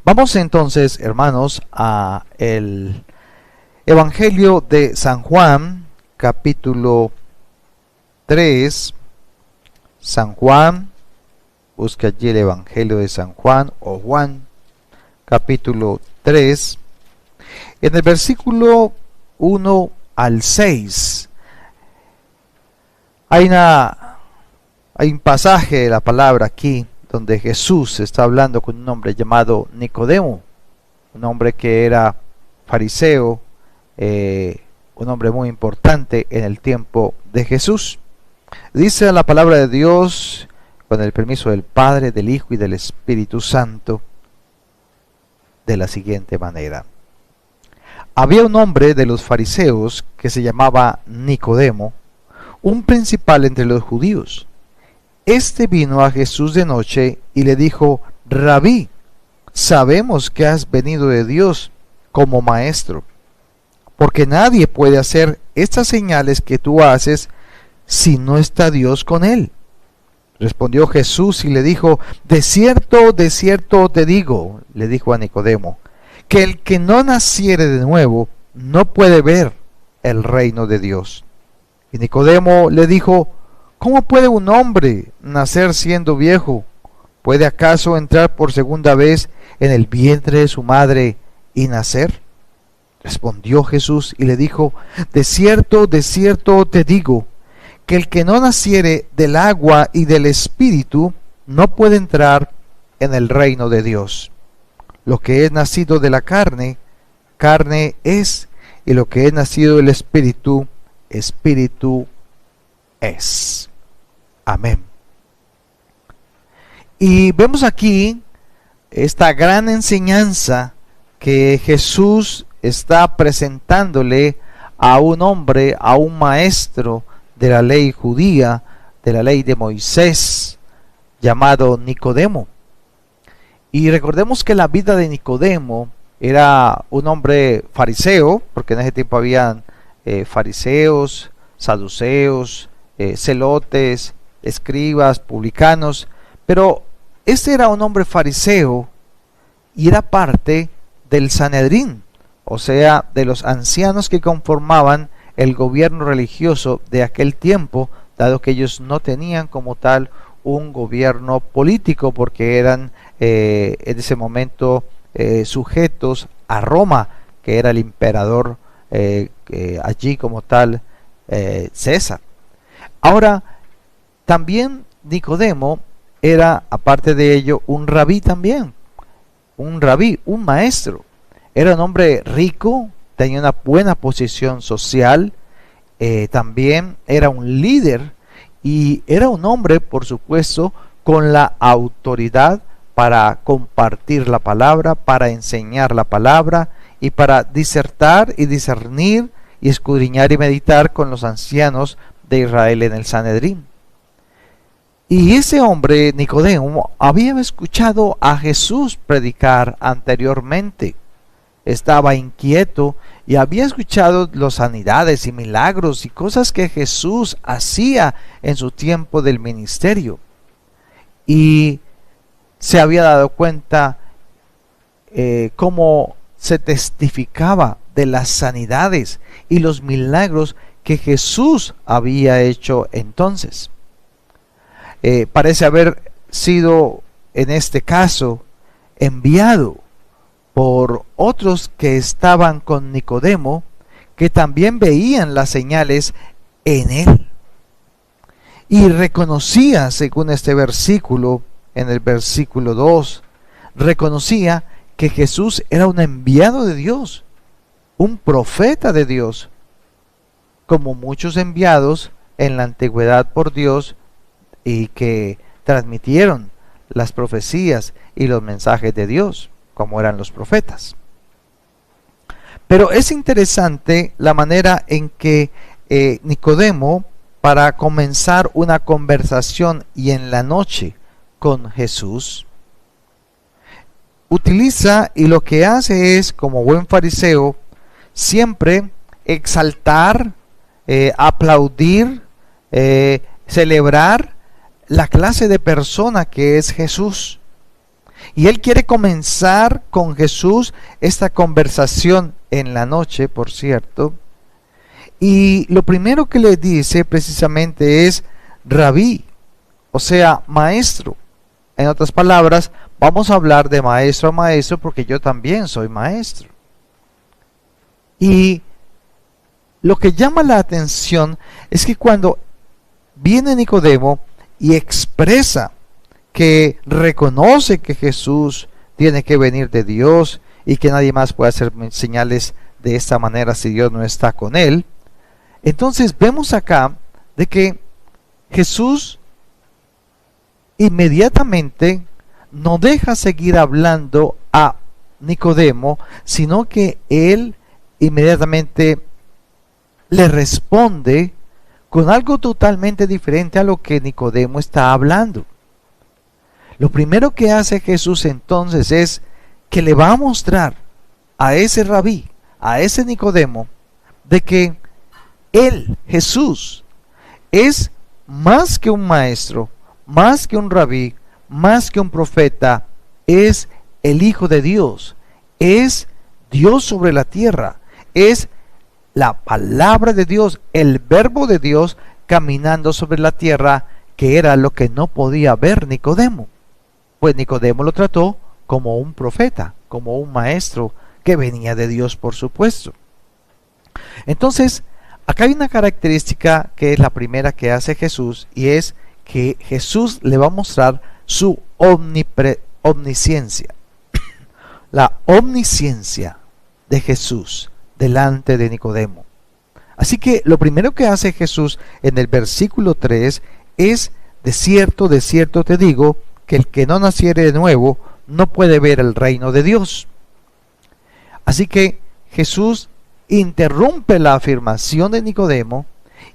Vamos entonces, hermanos, a el Evangelio de San Juan, capítulo 3. San Juan, busca allí el Evangelio de San Juan o Juan, capítulo 3. En el versículo 1 al 6 hay un pasaje de la palabra aquí donde Jesús está hablando con un hombre llamado Nicodemo, un hombre que era fariseo, un hombre muy importante en el tiempo de Jesús. Dice la palabra de Dios, con el permiso del Padre, del Hijo y del Espíritu Santo, de la siguiente manera. Había un hombre de los fariseos que se llamaba Nicodemo, un principal entre los judíos. Este vino a Jesús de noche y le dijo: Rabí, sabemos que has venido de Dios como maestro, porque nadie puede hacer estas señales que tú haces si no está Dios con él. Respondió Jesús y le dijo: de cierto te digo, le dijo a Nicodemo, que el que no naciere de nuevo no puede ver el reino de Dios. Y Nicodemo le dijo: ¿cómo puede un hombre nacer siendo viejo? ¿Puede acaso entrar por segunda vez en el vientre de su madre y nacer? Respondió Jesús y le dijo: de cierto te digo, que el que no naciere del agua y del Espíritu no puede entrar en el reino de Dios. Lo que es nacido de la carne, carne es, y lo que es nacido del Espíritu, Espíritu es. Amén. Y vemos aquí esta gran enseñanza que Jesús está presentándole a un hombre, a un maestro de la ley judía, de la ley de Moisés, llamado Nicodemo. Y recordemos que la vida de Nicodemo era un hombre fariseo, porque en ese tiempo habían fariseos, saduceos, celotes, escribas, publicanos, pero este era un hombre fariseo y era parte del Sanedrín, o sea, de los ancianos que conformaban el gobierno religioso de aquel tiempo, dado que ellos no tenían como tal un gobierno político, porque eran en ese momento sujetos a Roma, que era el emperador allí como tal, César. Ahora, también Nicodemo era, aparte de ello, un rabí también, un rabí, un maestro. Era un hombre rico, tenía una buena posición social, también era un líder y era un hombre, por supuesto, con la autoridad para compartir la palabra, para enseñar la palabra y para disertar y discernir y escudriñar y meditar con los ancianos de Israel en el Sanedrín. Y ese hombre, Nicodemo, había escuchado a Jesús predicar anteriormente. Estaba inquieto y había escuchado las sanidades y milagros y cosas que Jesús hacía en su tiempo del ministerio. Y se había dado cuenta cómo se testificaba de las sanidades y los milagros que Jesús había hecho entonces. Parece haber sido en este caso enviado por otros que estaban con Nicodemo, que también veían las señales en él y reconocía, según este versículo, en el versículo 2, reconocía que Jesús era un enviado de Dios, un profeta de Dios, como muchos enviados en la antigüedad por Dios y que transmitieron las profecías y los mensajes de Dios, como eran los profetas. Pero es interesante la manera en que Nicodemo, para comenzar una conversación y en la noche con Jesús, utiliza y lo que hace es, como buen fariseo, siempre exaltar, aplaudir, celebrar la clase de persona que es Jesús. Y él quiere comenzar con Jesús esta conversación en la noche, por cierto. Y lo primero que le dice precisamente es rabí, o sea, maestro. En otras palabras, vamos a hablar de maestro a maestro porque yo también soy maestro. Y lo que llama la atención es que cuando viene Nicodemo y expresa que reconoce que Jesús tiene que venir de Dios y que nadie más puede hacer señales de esta manera si Dios no está con él, entonces vemos acá de que Jesús inmediatamente no deja seguir hablando a Nicodemo, sino que él inmediatamente le responde con algo totalmente diferente a lo que Nicodemo está hablando. Lo primero que hace Jesús entonces es que le va a mostrar a ese rabí, a ese Nicodemo, de que él, Jesús, es más que un maestro, más que un rabí, más que un profeta, es el Hijo de Dios, es Dios sobre la tierra, es la palabra de Dios, el verbo de Dios caminando sobre la tierra, que era lo que no podía ver Nicodemo. Pues Nicodemo lo trató como un profeta, como un maestro que venía de Dios, por supuesto. Entonces, acá hay una característica que es la primera que hace Jesús, y es que Jesús le va a mostrar su omnisciencia. La omnisciencia de Jesús delante de Nicodemo. Así que lo primero que hace Jesús en el versículo 3 es: de cierto te digo, que el que no naciere de nuevo no puede ver el reino de Dios. Así que Jesús interrumpe la afirmación de Nicodemo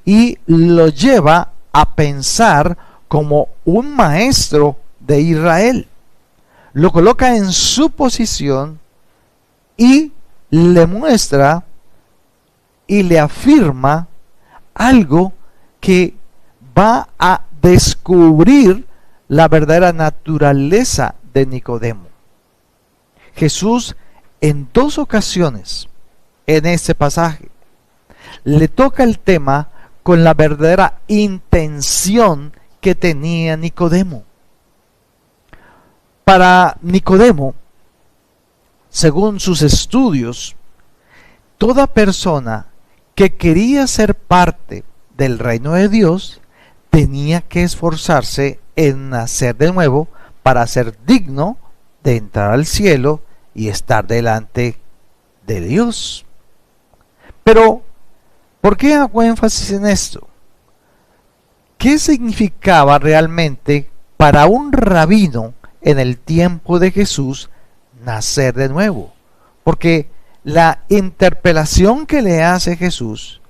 y lo lleva a pensar como un maestro de Israel. Lo coloca en su posición y le muestra y le afirma algo que va a descubrir la verdadera naturaleza de Nicodemo. Jesús en dos ocasiones en este pasaje le toca el tema con la verdadera intención que tenía Nicodemo. Para Nicodemo, según sus estudios, toda persona que quería ser parte del reino de Dios tenía que esforzarse en nacer de nuevo para ser digno de entrar al cielo y estar delante de Dios. Pero, ¿por qué hago énfasis en esto? ¿Qué significaba realmente para un rabino en el tiempo de Jesús nacer de nuevo? Porque la interpelación que le hace Jesús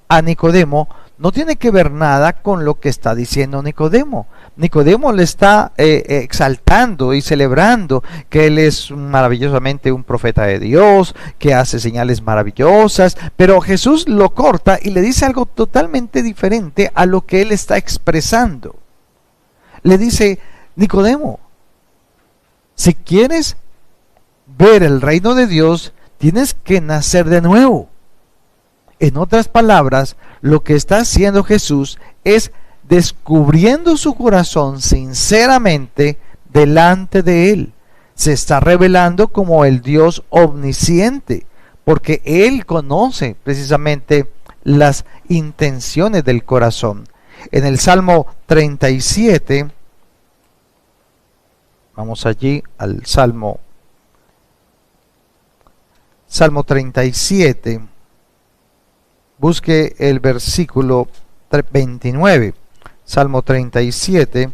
a Nicodemo no tiene que ver nada con lo que está diciendo Nicodemo. Nicodemo le está exaltando y celebrando que él es maravillosamente un profeta de Dios, que hace señales maravillosas, pero Jesús lo corta y le dice algo totalmente diferente a lo que él está expresando. Le dice: Nicodemo, si quieres ver el reino de Dios, tienes que nacer de nuevo. En otras palabras, lo que está haciendo Jesús es descubriendo su corazón sinceramente delante de él. Se está revelando como el Dios omnisciente, porque él conoce precisamente las intenciones del corazón. En el Salmo 37, vamos allí al Salmo 37, busque el versículo 29. Salmo 37,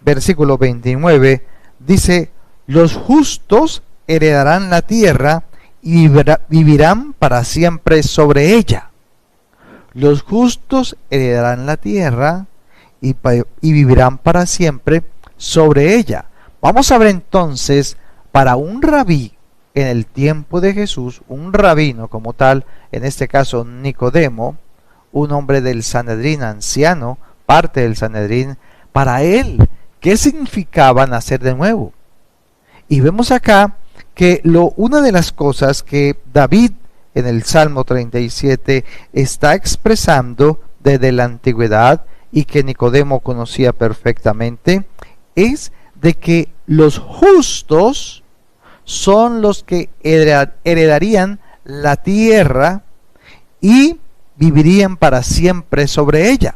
versículo 29, dice: los justos heredarán la tierra y vivirán para siempre sobre ella. Los justos heredarán la tierra y vivirán para siempre sobre ella. Vamos a ver entonces, para un rabí en el tiempo de Jesús, un rabino como tal, en este caso Nicodemo, un hombre del Sanedrín anciano, parte del Sanedrín, para él, ¿qué significaba nacer de nuevo? Y vemos acá que una de las cosas que David en el Salmo 37 está expresando desde la antigüedad y que Nicodemo conocía perfectamente, es de que los justos son los que heredarían la tierra y vivirían para siempre sobre ella.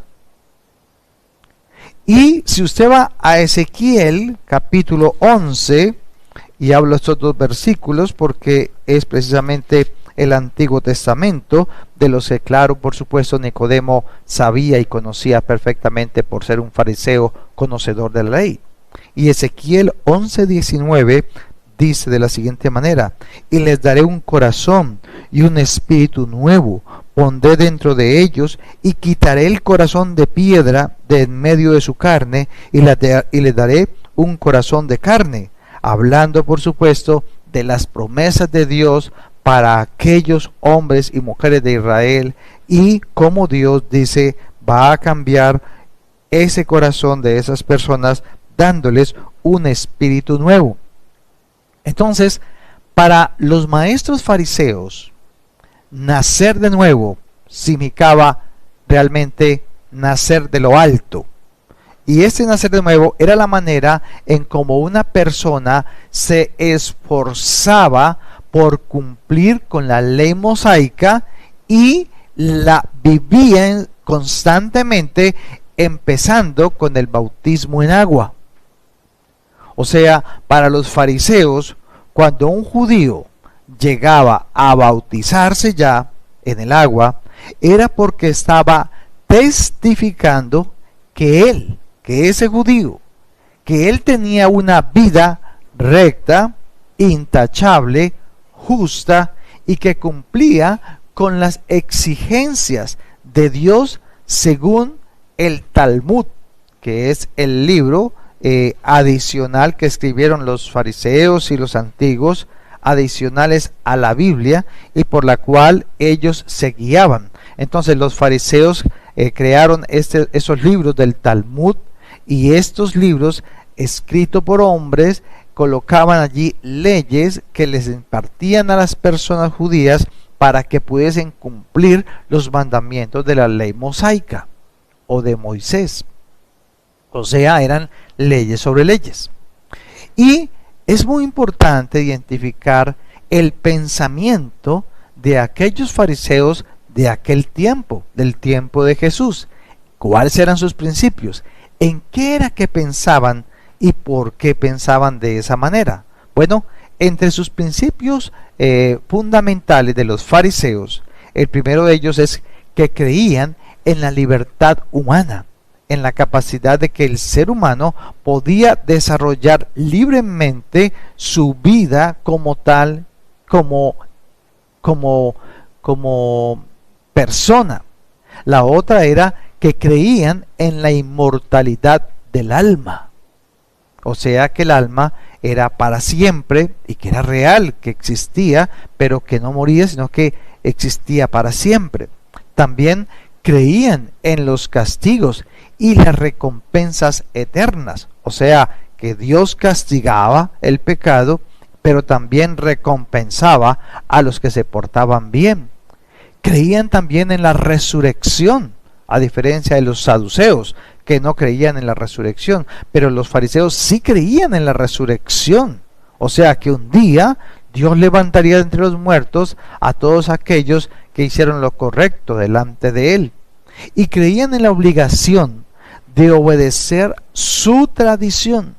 Y si usted va a Ezequiel capítulo 11, y hablo estos dos versículos porque es precisamente el Antiguo Testamento, de los que, claro, por supuesto, Nicodemo sabía y conocía perfectamente por ser un fariseo conocedor de la ley. Y Ezequiel 11:19 dice de la siguiente manera: y les daré un corazón y un espíritu nuevo, pondré dentro de ellos y quitaré el corazón de piedra de en medio de su carne y les daré un corazón de carne, hablando por supuesto de las promesas de Dios para aquellos hombres y mujeres de Israel, y cómo Dios dice va a cambiar ese corazón de esas personas dándoles un espíritu nuevo. Entonces, para los maestros fariseos, nacer de nuevo significaba realmente nacer de lo alto. Y este nacer de nuevo era la manera en cómo una persona se esforzaba por cumplir con la ley mosaica y la vivían constantemente, empezando con el bautismo en agua. O sea, para los fariseos, cuando un judío llegaba a bautizarse ya en el agua, era porque estaba testificando que ese judío, que él tenía una vida recta, intachable, justa, y que cumplía con las exigencias de Dios según el Talmud, que es el libro adicional que escribieron los fariseos y los antiguos, adicionales a la Biblia, y por la cual ellos se guiaban. Entonces los fariseos crearon esos libros del Talmud, y estos libros escritos por hombres colocaban allí leyes que les impartían a las personas judías para que pudiesen cumplir los mandamientos de la ley mosaica o de Moisés. O sea, eran leyes sobre leyes. Y es muy importante identificar el pensamiento de aquellos fariseos de aquel tiempo, del tiempo de Jesús. ¿Cuáles eran sus principios? ¿En qué era que pensaban y por qué pensaban de esa manera? Bueno, entre sus principios fundamentales de los fariseos, el primero de ellos es que creían en la libertad humana, en la capacidad de que el ser humano podía desarrollar libremente su vida como tal, como persona. La otra era que creían en la inmortalidad del alma. O sea que el alma era para siempre y que era real, que existía, pero que no moría, sino que existía para siempre. También creían en los castigos y las recompensas eternas. O sea que Dios castigaba el pecado, pero también recompensaba a los que se portaban bien. Creían también en la resurrección, a diferencia de los saduceos, que no creían en la resurrección, pero los fariseos sí creían en la resurrección. O sea que un día Dios levantaría de entre los muertos a todos aquellos que hicieron lo correcto delante de Él. Y creían en la obligación de obedecer su tradición,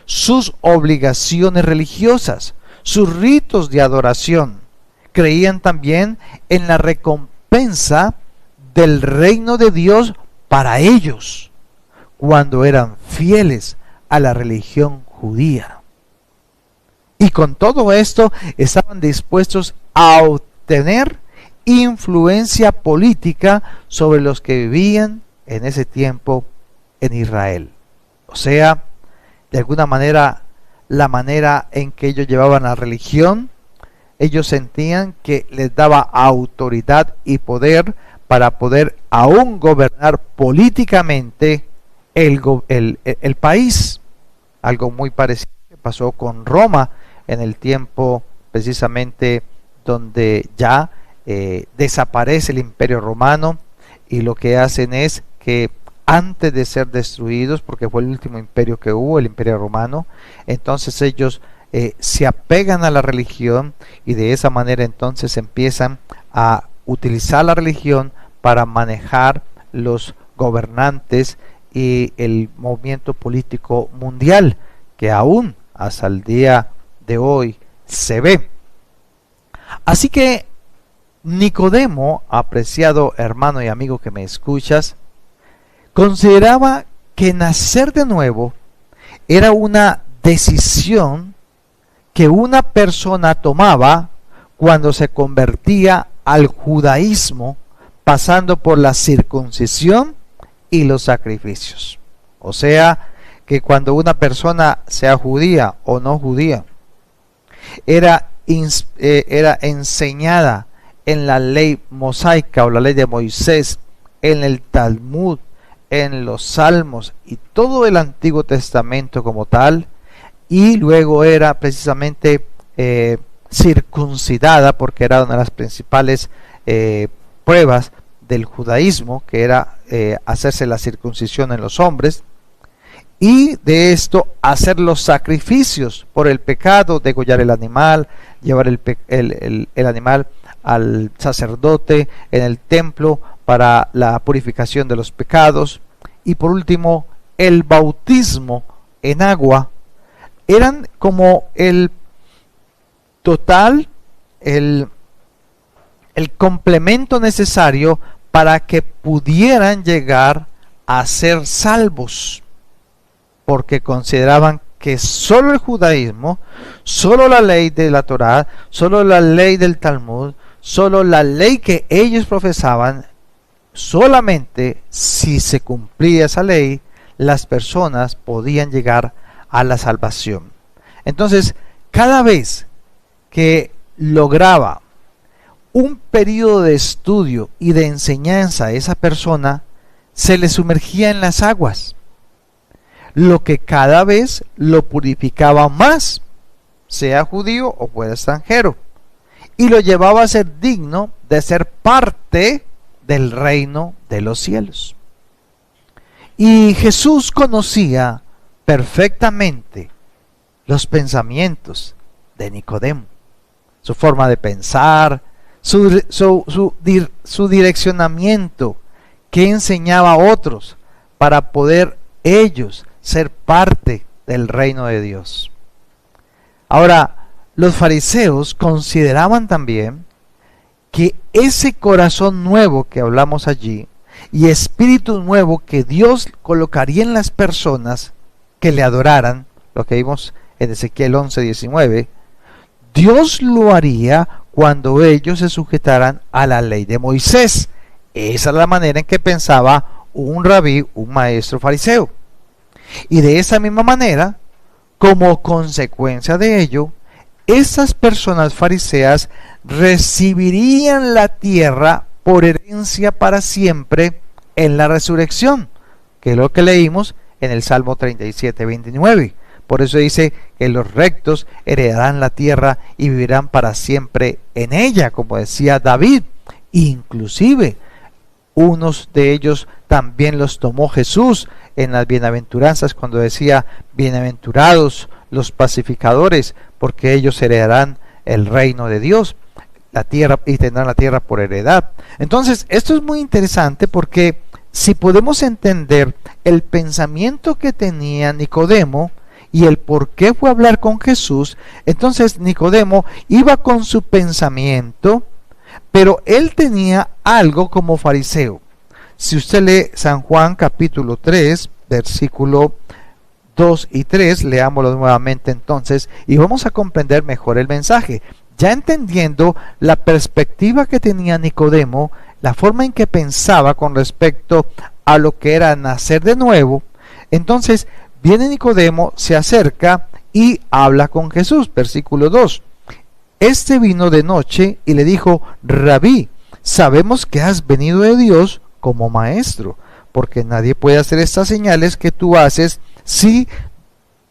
sus obligaciones religiosas, sus ritos de adoración. Creían también en la recompensa del reino de Dios para ellos, cuando eran fieles a la religión judía. Y con todo esto estaban dispuestos a obtener influencia política sobre los que vivían en ese tiempo en Israel. O sea, de alguna manera, la manera en que ellos llevaban la religión, ellos sentían que les daba autoridad y poder para poder aún gobernar políticamente el país. Algo muy parecido que pasó con Roma en el tiempo precisamente donde ya desaparece el Imperio Romano, y lo que hacen es que antes de ser destruidos, porque fue el último imperio que hubo, el Imperio Romano, entonces ellos se apegan a la religión, y de esa manera entonces empiezan a utilizar la religión para manejar los gobernantes y el movimiento político mundial, que aún hasta el día de hoy se ve. Así que Nicodemo, apreciado hermano y amigo que me escuchas, consideraba que nacer de nuevo era una decisión que una persona tomaba cuando se convertía al judaísmo, pasando por la circuncisión y los sacrificios. O sea, que cuando una persona, sea judía o no judía, era enseñada en la ley mosaica o la ley de Moisés, en el Talmud, en los Salmos y todo el Antiguo Testamento como tal, y luego era precisamente circuncidada, porque era una de las principales pruebas del judaísmo, que era hacerse la circuncisión en los hombres, y de esto hacer los sacrificios por el pecado, degollar el animal, llevar el animal al sacerdote en el templo para la purificación de los pecados, y por último el bautismo en agua. Eran como el total, el complemento necesario para que pudieran llegar a ser salvos, porque consideraban que solo el judaísmo, solo la ley de la Torá, solo la ley del Talmud, solo la ley que ellos profesaban, solamente si se cumplía esa ley, las personas podían llegar a la salvación. Entonces, cada vez que lograba un periodo de estudio y de enseñanza a esa persona, se le sumergía en las aguas, lo que cada vez lo purificaba más, sea judío o fuera extranjero, y lo llevaba a ser digno de ser parte del reino de los cielos. Y Jesús conocía perfectamente los pensamientos de Nicodemo, su forma de pensar, su direccionamiento, que enseñaba a otros para poder ellos ser parte del reino de Dios. Ahora, los fariseos consideraban también que ese corazón nuevo que hablamos allí y espíritu nuevo que Dios colocaría en las personas que le adoraran, lo que vimos en Ezequiel 11:19, Dios lo haría cuando ellos se sujetaran a la ley de Moisés. Esa es la manera en que pensaba un rabí, un maestro fariseo. Y de esa misma manera, como consecuencia de ello, esas personas fariseas recibirían la tierra por herencia para siempre en la resurrección, que es lo que leímos en el Salmo 37:29. Por eso dice que los rectos heredarán la tierra y vivirán para siempre en ella, como decía David. Inclusive, unos de ellos también los tomó Jesús en las bienaventuranzas, cuando decía: bienaventurados los pacificadores, porque ellos heredarán el reino de Dios, la tierra, y tendrán la tierra por heredad. Entonces, esto es muy interesante, porque si podemos entender el pensamiento que tenía Nicodemo y el por qué fue a hablar con Jesús, entonces Nicodemo iba con su pensamiento, pero él tenía algo como fariseo. Si usted lee San Juan capítulo 3, versículo 2 y 3, leámoslo nuevamente entonces, y vamos a comprender mejor el mensaje, ya entendiendo la perspectiva que tenía Nicodemo, la forma en que pensaba con respecto a lo que era nacer de nuevo. Entonces viene Nicodemo, se acerca y habla con Jesús. Versículo 2. Este vino de noche y le dijo: Rabí, sabemos que has venido de Dios como maestro, porque nadie puede hacer estas señales que tú haces si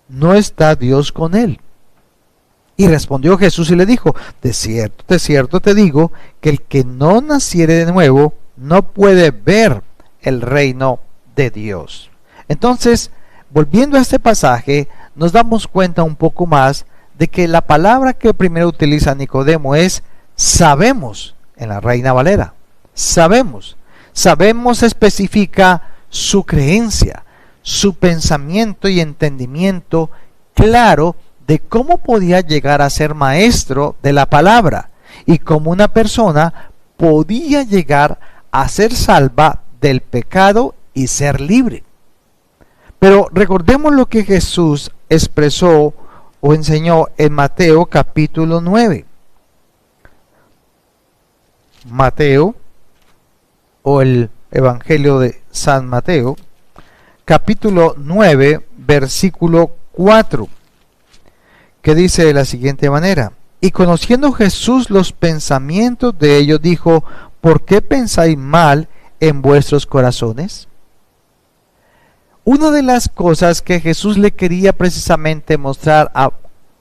no está Dios con él. Y respondió Jesús y le dijo, de cierto te digo, que el que no naciere de nuevo no puede ver el reino de Dios. Entonces, volviendo a este pasaje, nos damos cuenta un poco más de que la palabra que primero utiliza Nicodemo es sabemos, en la Reina Valera. Sabemos. Sabemos especifica su creencia, su pensamiento y entendimiento claro de cómo podía llegar a ser maestro de la palabra y cómo una persona podía llegar a ser salva del pecado y ser libre. Pero recordemos lo que Jesús expresó o enseñó en Mateo capítulo 9. Mateo, o el Evangelio de San Mateo, capítulo 9, versículo 4, que dice de la siguiente manera: y conociendo Jesús los pensamientos de ellos, dijo, ¿por qué pensáis mal en vuestros corazones? Una de las cosas que Jesús le quería precisamente mostrar a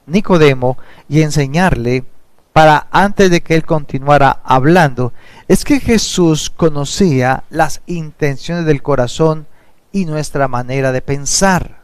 Nicodemo y enseñarle para antes de que él continuara hablando, es que Jesús conocía las intenciones del corazón y nuestra manera de pensar.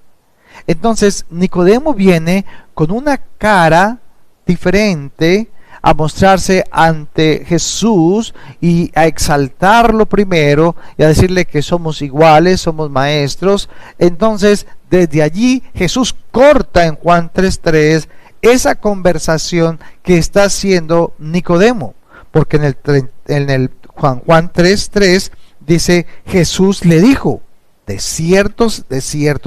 Entonces Nicodemo viene con una cara diferente a mostrarse ante Jesús y a exaltarlo primero y a decirle que somos iguales, somos maestros. Entonces desde allí Jesús corta en Juan 3:3 esa conversación que está haciendo Nicodemo, porque en el Juan 3:3 dice, Jesús le dijo, de cierto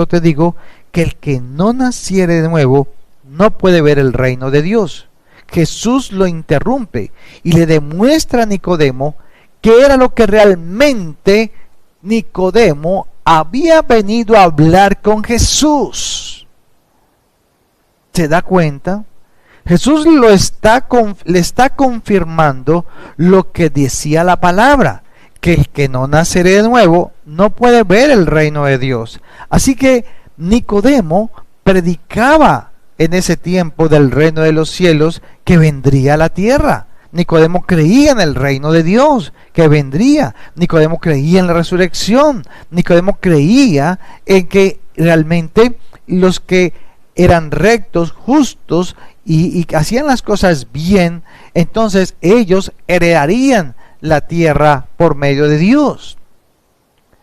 te digo, que el que no naciere de nuevo no puede ver el reino de Dios. Jesús lo interrumpe y le demuestra a Nicodemo qué era lo que realmente Nicodemo había venido a hablar con Jesús. ¿Se da cuenta? Jesús le está confirmando lo que decía la palabra, que el que no naceré de nuevo no puede ver el reino de Dios. Así que Nicodemo predicaba en ese tiempo del reino de los cielos que vendría a la tierra. Nicodemo creía en el reino de Dios que vendría. Nicodemo creía en la resurrección. Nicodemo creía en que realmente los que eran rectos, justos y hacían las cosas bien, entonces ellos heredarían la tierra por medio de Dios.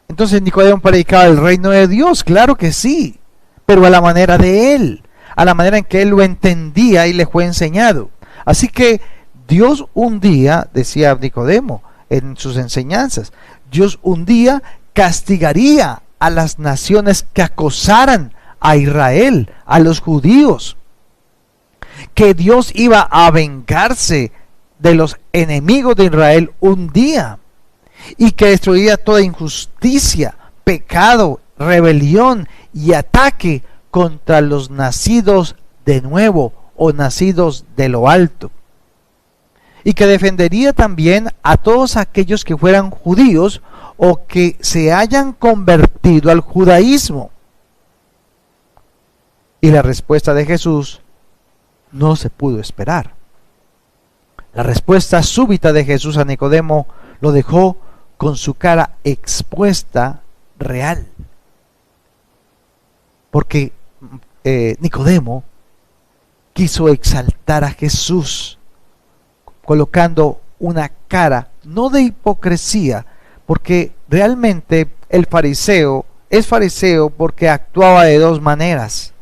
Entonces Nicodemo predicaba el reino de Dios, claro que sí, pero a la manera de él, a la manera en que él lo entendía y le fue enseñado. Así que Dios un día, decía Nicodemo en sus enseñanzas, Dios un día castigaría a las naciones que acosaran a Israel, a los judíos, que Dios iba a vengarse de los enemigos de Israel un día y que destruiría toda injusticia, pecado, rebelión y ataque contra los nacidos de nuevo o nacidos de lo alto, y que defendería también a todos aquellos que fueran judíos o que se hayan convertido al judaísmo. Y la respuesta de Jesús no se pudo esperar. La respuesta súbita de Jesús a Nicodemo lo dejó con su cara expuesta real. Porque Nicodemo quiso exaltar a Jesús, colocando una cara no de hipocresía, porque realmente el fariseo es fariseo porque actuaba de dos maneras.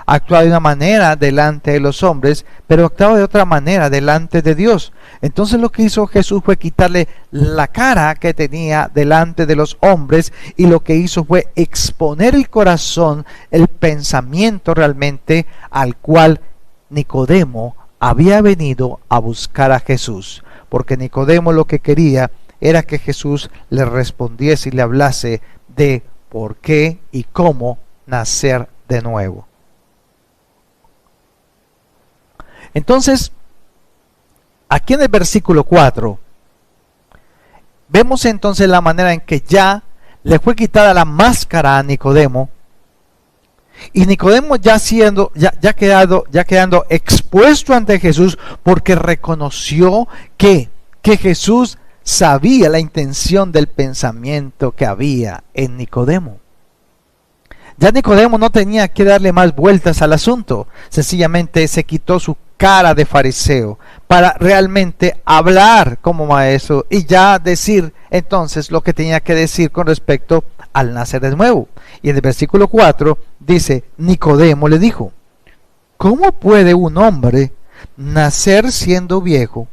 Actuaba de una manera delante de los hombres, pero actuaba de otra manera delante de Dios. Entonces lo que hizo Jesús fue quitarle la cara que tenía delante de los hombres, y lo que hizo fue exponer el corazón, el pensamiento realmente al cual Nicodemo había venido a buscar a Jesús. Porque Nicodemo lo que quería era que Jesús le respondiese y le hablase de por qué y cómo nacer de nuevo. Entonces, aquí en el versículo 4, vemos entonces la manera en que ya le fue quitada la máscara a Nicodemo Y Nicodemo ya quedando expuesto ante Jesús, porque reconoció que Jesús sabía la intención del pensamiento que había en Nicodemo. Ya Nicodemo no tenía que darle más vueltas al asunto, sencillamente se quitó su cara de fariseo para realmente hablar como maestro y ya decir entonces lo que tenía que decir con respecto al nacer de nuevo. Y en el versículo 4 dice, Nicodemo le dijo, ¿cómo puede un hombre nacer siendo viejo?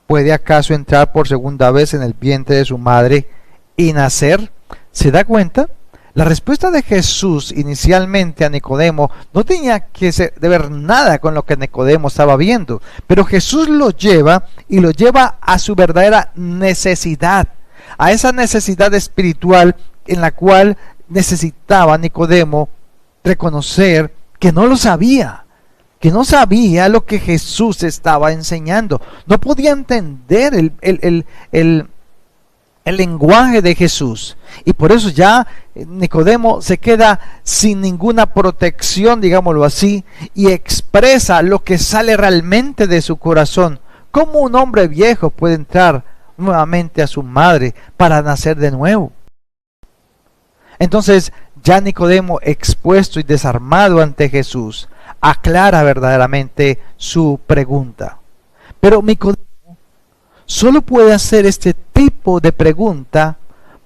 ¿Puede acaso entrar por segunda vez en el vientre de su madre y nacer? ¿Se da cuenta? La respuesta de Jesús inicialmente a Nicodemo no tenía que ver nada con lo que Nicodemo estaba viendo, pero Jesús lo lleva a su verdadera necesidad, a esa necesidad espiritual en la cual necesitaba Nicodemo reconocer que no lo sabía, que no sabía lo que Jesús estaba enseñando, no podía entender el lenguaje de Jesús, y por eso ya Nicodemo se queda sin ninguna protección, digámoslo así, y expresa lo que sale realmente de su corazón. ¿Cómo un hombre viejo puede entrar nuevamente a su madre para nacer de nuevo? Entonces ya Nicodemo, expuesto y desarmado ante Jesús, aclara verdaderamente su pregunta. Pero Nicodemo solo puede hacer este tipo de pregunta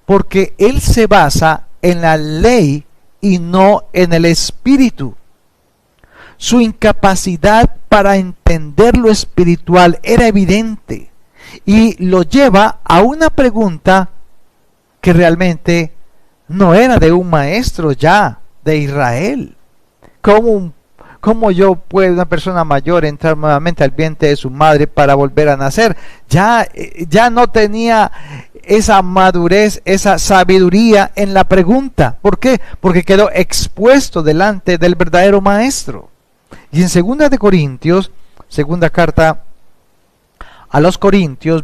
porque él se basa en la ley y no en el espíritu. Su incapacidad para entender lo espiritual era evidente y lo lleva a una pregunta que realmente no era de un maestro ya de Israel. ¿Cómo yo puedo, una persona mayor, entrar nuevamente al vientre de su madre para volver a nacer? Ya no tenía esa madurez, esa sabiduría en la pregunta. ¿Por qué? Porque quedó expuesto delante del verdadero maestro. Y en 2 de Corintios, segunda carta a los Corintios,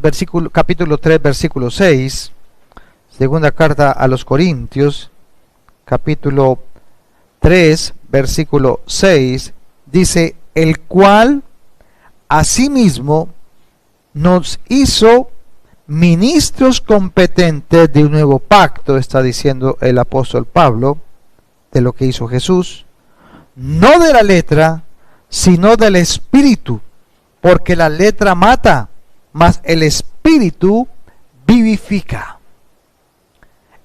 capítulo 3, versículo 6, segunda carta a los Corintios, capítulo 3, versículo 6, dice, el cual asimismo nos hizo ministros competentes de un nuevo pacto, está diciendo el apóstol Pablo, de lo que hizo Jesús, no de la letra, sino del espíritu, porque la letra mata, mas el espíritu vivifica.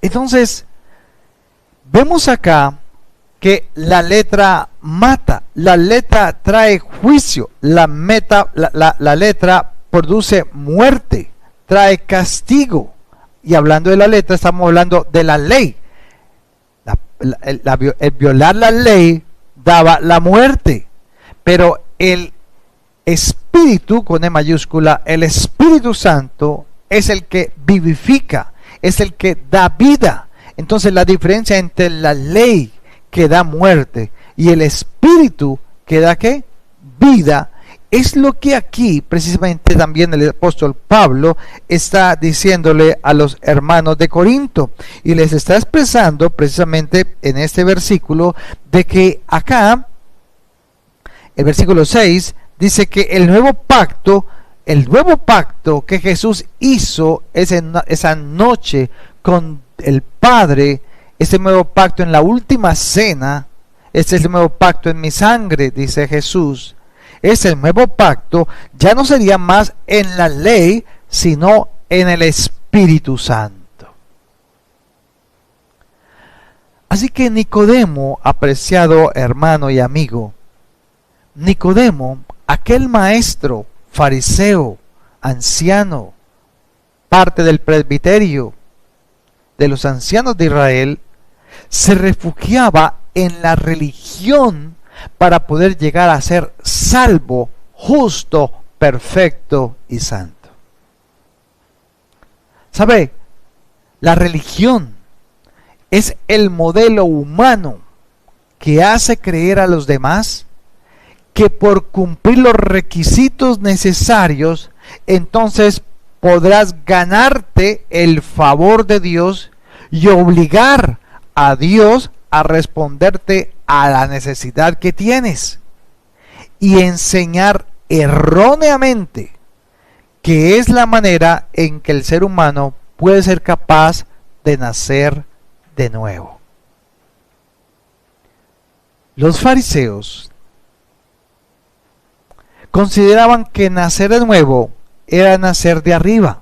Entonces, vemos acá que la letra mata, la letra trae juicio, la letra produce muerte, trae castigo. Y hablando de la letra, estamos hablando de la ley. El violar la ley daba la muerte, pero el Espíritu, con E mayúscula, el Espíritu Santo es el que vivifica, es el que da vida. Entonces la diferencia entre la ley que da muerte y el Espíritu que da ¿qué? Vida, es lo que aquí precisamente también el apóstol Pablo está diciéndole a los hermanos de Corinto, y les está expresando precisamente en este versículo de que acá el versículo 6 dice que el nuevo pacto que Jesús hizo esa noche con el Padre, este nuevo pacto en la última cena, este es el nuevo pacto en mi sangre, dice Jesús. Ese nuevo pacto ya no sería más en la ley, sino en el Espíritu Santo. Así que Nicodemo, apreciado hermano y amigo, Nicodemo, aquel maestro, fariseo, anciano, parte del presbiterio, de los ancianos de Israel, se refugiaba en la religión para poder llegar a ser salvo, justo, perfecto y santo. ¿Sabe? La religión es el modelo humano que hace creer a los demás que por cumplir los requisitos necesarios, entonces podrás ganarte el favor de Dios y obligar a Dios a responderte a la necesidad que tienes y enseñar erróneamente, que es la manera en que el ser humano puede ser capaz de nacer de nuevo. Los fariseos consideraban que nacer de nuevo era nacer de arriba,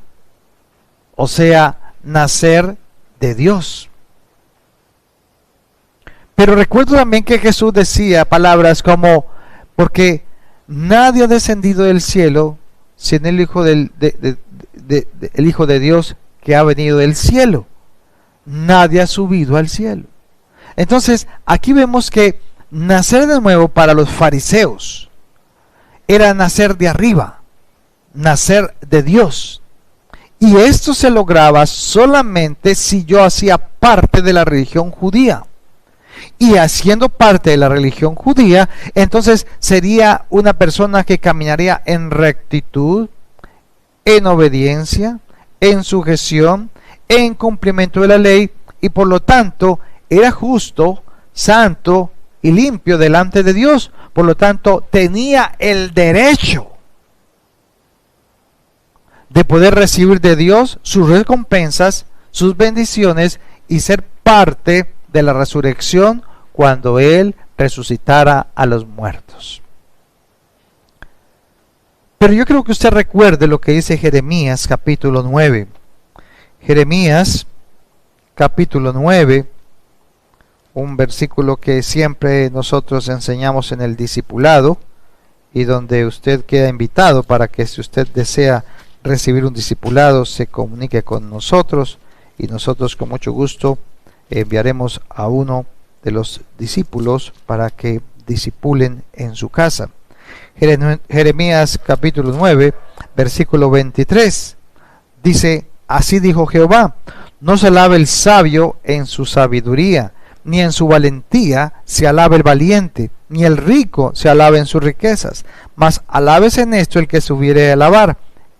o sea, nacer de Dios. Pero recuerdo también que Jesús decía palabras como, porque nadie ha descendido del cielo, sino el Hijo el Hijo de Dios que ha venido del cielo. Nadie ha subido al cielo. Entonces, aquí vemos que nacer de nuevo para los fariseos era nacer de arriba, nacer de Dios. Y esto se lograba solamente si yo hacía parte de la religión judía. Y haciendo parte de la religión judía, entonces sería una persona que caminaría en rectitud, en obediencia, en sujeción, en cumplimiento de la ley, y por lo tanto era justo, santo y limpio delante de Dios. Por lo tanto, tenía el derecho de poder recibir de Dios sus recompensas, sus bendiciones y ser parte de la resurrección cuando Él resucitara a los muertos. Pero yo creo que usted recuerde lo que dice Jeremías capítulo 9. Jeremías capítulo 9, un versículo que siempre nosotros enseñamos en el discipulado y donde usted queda invitado para que, si usted desea recibir un discipulado, se comunique con nosotros y nosotros con mucho gusto enviaremos a uno de los discípulos para que discipulen en su casa. Jeremías capítulo 9, versículo 23 dice: así dijo Jehová, no se alabe el sabio en su sabiduría, ni en su valentía se alabe el valiente, ni el rico se alabe en sus riquezas, mas alabes en esto el que se hubiere a alabar,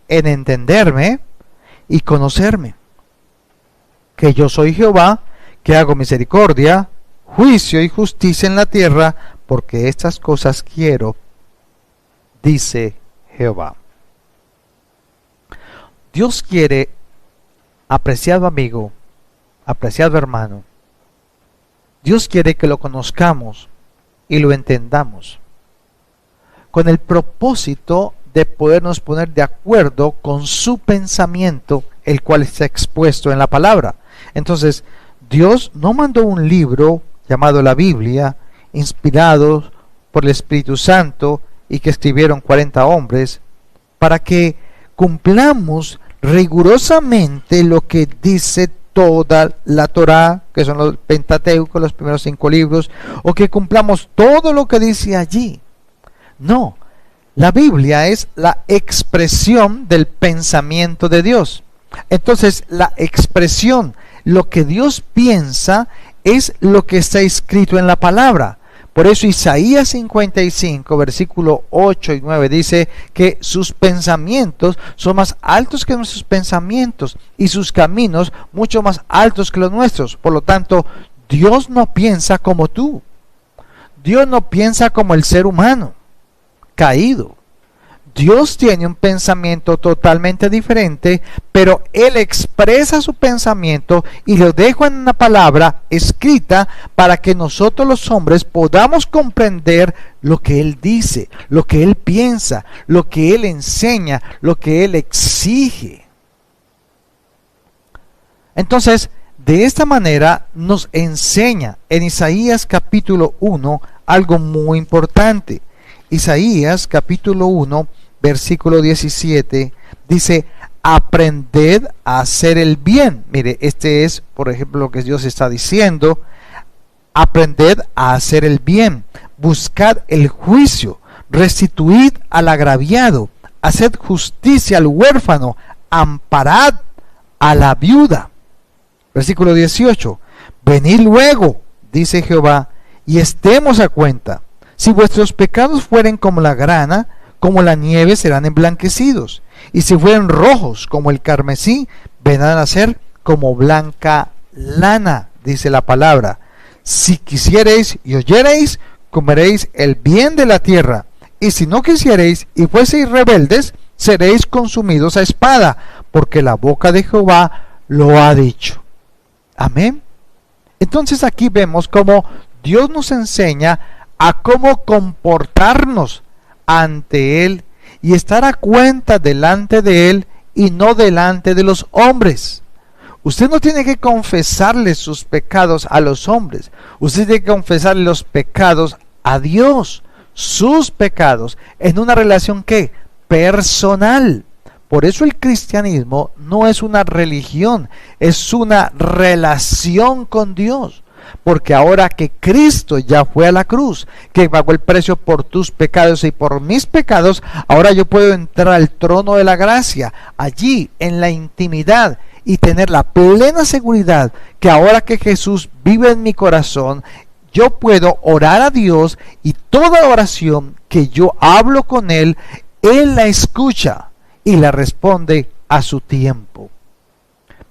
en entenderme y conocerme, que yo soy Jehová, que hago misericordia, juicio y justicia en la tierra, porque estas cosas quiero, dice Jehová. Dios quiere, apreciado amigo, apreciado hermano, Dios quiere que lo conozcamos y lo entendamos, con el propósito de podernos poner de acuerdo con su pensamiento, el cual está expuesto en la palabra. Entonces, Dios no mandó un libro llamado la Biblia, inspirado por el Espíritu Santo y que escribieron 40 hombres, para que cumplamos rigurosamente lo que dice toda la Torá, que son los Pentateucos, los primeros 5 libros, o que cumplamos todo lo que dice allí. No, la Biblia es la expresión del pensamiento de Dios. Entonces, la expresión, lo que Dios piensa, es lo que está escrito en la palabra. Por eso Isaías 55, versículo 8 y 9 dice que sus pensamientos son más altos que nuestros pensamientos y sus caminos mucho más altos que los nuestros. Por lo tanto, Dios no piensa como tú. Dios no piensa como el ser humano caído. Dios tiene un pensamiento totalmente diferente, pero Él expresa su pensamiento y lo deja en una palabra escrita para que nosotros los hombres podamos comprender lo que Él dice, lo que Él piensa, lo que Él enseña, lo que Él exige. Entonces, de esta manera nos enseña en Isaías capítulo 1 algo muy importante. Isaías capítulo 1, versículo 17, dice: aprended a hacer el bien. Mire, este es, por ejemplo, lo que Dios está diciendo. Aprended a hacer el bien, buscad el juicio, restituid al agraviado, haced justicia al huérfano, amparad a la viuda. Versículo 18, venid luego, dice Jehová, y estemos a cuenta. Si vuestros pecados fueren como la grana, como la nieve serán emblanquecidos, y si fueren rojos como el carmesí, vendrán a ser como blanca lana, dice la palabra. Si quisiereis y oyereis, comeréis el bien de la tierra. Y si no quisiereis y fueseis rebeldes, seréis consumidos a espada, porque la boca de Jehová lo ha dicho. Amén. Entonces aquí vemos cómo Dios nos enseña a cómo comportarnos ante Él y estar a cuenta delante de Él y no delante de los hombres. Usted no tiene que confesarle sus pecados a los hombres. Usted tiene que confesarle los pecados a Dios, sus pecados, en una relación que personal. Por eso el cristianismo no es una religión, es una relación con Dios. Porque ahora que Cristo ya fue a la cruz, que pagó el precio por tus pecados y por mis pecados, ahora yo puedo entrar al trono de la gracia, allí en la intimidad, y tener la plena seguridad que ahora que Jesús vive en mi corazón, yo puedo orar a Dios y toda oración que yo hablo con Él, Él la escucha y la responde a su tiempo.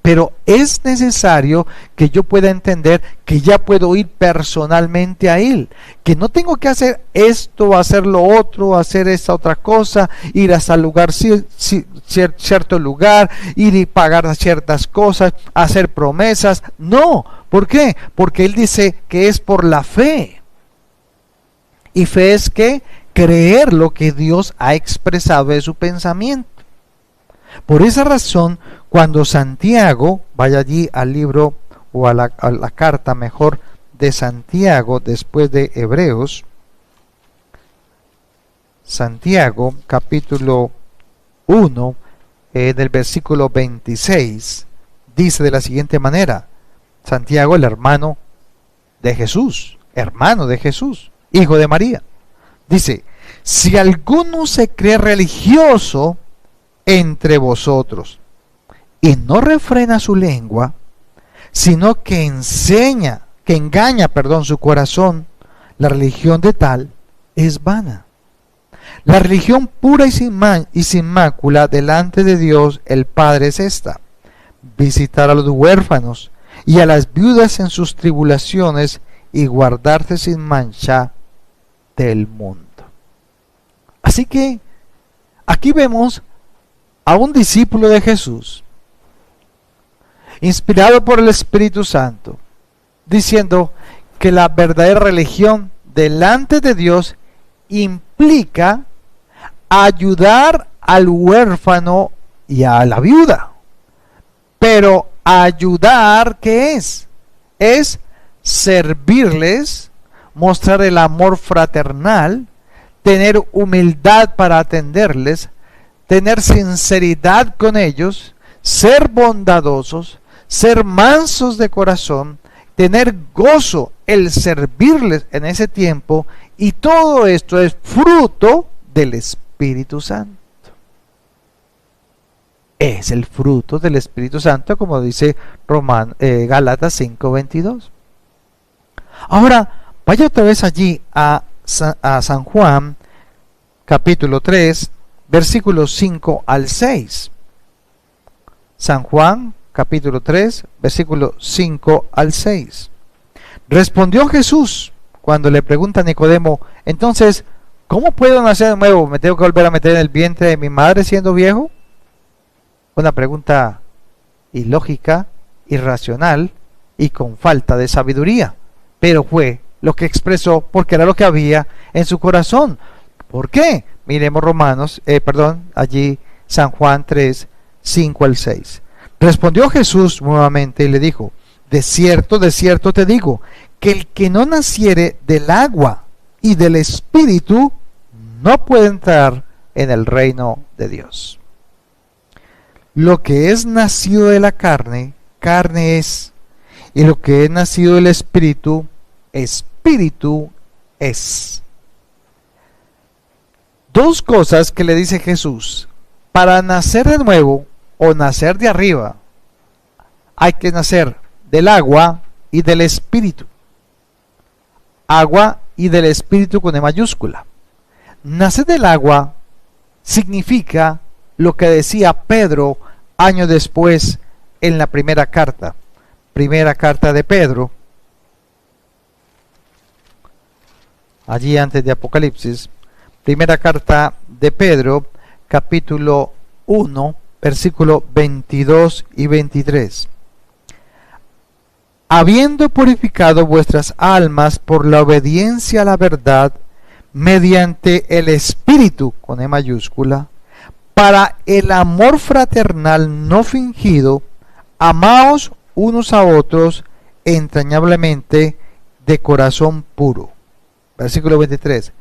Pero es necesario que yo pueda entender que ya puedo ir personalmente a Él, que no tengo que hacer esto, hacer lo otro, hacer esta otra cosa, ir hasta el lugar, cierto lugar, ir y pagar ciertas cosas, hacer promesas. No, ¿por qué? Porque Él dice que es por la fe. Y fe es que creer lo que Dios ha expresado de su pensamiento. Por esa razón, cuando Santiago, vaya allí al libro o a la carta mejor de Santiago después de Hebreos, Santiago capítulo 1 del versículo 26, dice de la siguiente manera: Santiago, el hermano de Jesús, hijo de María, dice: si alguno se cree religioso entre vosotros y no refrena su lengua, sino que engaña su corazón, la religión de tal es vana. La religión pura y sin mácula delante de Dios el Padre es esta: visitar a los huérfanos y a las viudas en sus tribulaciones y guardarse sin mancha del mundo. Así que aquí vemos a un discípulo de Jesús, inspirado por el Espíritu Santo, diciendo que la verdadera religión delante de Dios implica ayudar al huérfano y a la viuda. Pero ayudar, ¿qué es? Es servirles, mostrar el amor fraternal, tener humildad para atenderles, tener sinceridad con ellos, ser bondadosos, ser mansos de corazón, tener gozo, el servirles en ese tiempo, y todo esto es fruto del Espíritu Santo. Es el fruto del Espíritu Santo, como dice Gálatas 5:22. Ahora, vaya otra vez allí a San Juan, capítulo 3, versículos 5 al 6. San Juan, capítulo 3, versículos 5 al 6. Respondió Jesús cuando le pregunta a Nicodemo: entonces, ¿cómo puedo nacer de nuevo? ¿Me tengo que volver a meter en el vientre de mi madre siendo viejo? Una pregunta ilógica, irracional y con falta de sabiduría. Pero fue lo que expresó porque era lo que había en su corazón. ¿Por qué? Miremos allí San Juan 3, 5 al 6. Respondió Jesús nuevamente y le dijo: de cierto te digo, que el que no naciere del agua y del Espíritu no puede entrar en el reino de Dios. Lo que es nacido de la carne, carne es, y lo que es nacido del Espíritu, Espíritu es. Dos cosas que le dice Jesús: para nacer de nuevo o nacer de arriba, hay que nacer del agua y del Espíritu. Agua y del Espíritu con E mayúscula. Nacer del agua significa lo que decía Pedro años después en la primera carta de Pedro, allí antes de Apocalipsis. Primera carta de Pedro, capítulo 1, versículo 22 y 23. Habiendo purificado vuestras almas por la obediencia a la verdad, mediante el Espíritu, con E mayúscula, para el amor fraternal no fingido, amaos unos a otros entrañablemente de corazón puro. Versículo 23.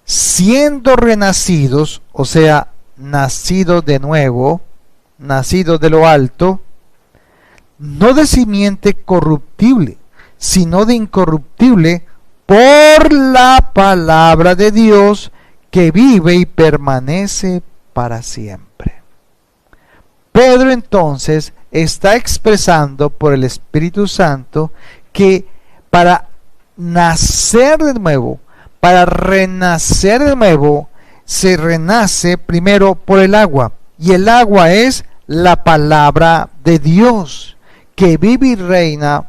Siendo renacidos, o sea, nacidos de nuevo, nacidos de lo alto, no de simiente corruptible, sino de incorruptible, por la palabra de Dios que vive y permanece para siempre. Pedro entonces está expresando por el Espíritu Santo que para nacer de nuevo, para renacer de nuevo, se renace primero por el agua, y el agua es la palabra de Dios, que vive y reina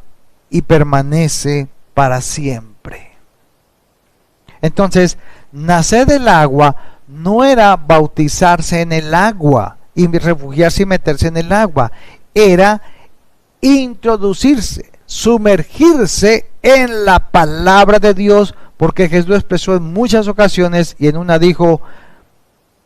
y permanece para siempre. Entonces, nacer del agua no era bautizarse en el agua y refugiarse y meterse en el agua, era introducirse, sumergirse en la palabra de Dios, porque Jesús expresó en muchas ocasiones y en una dijo: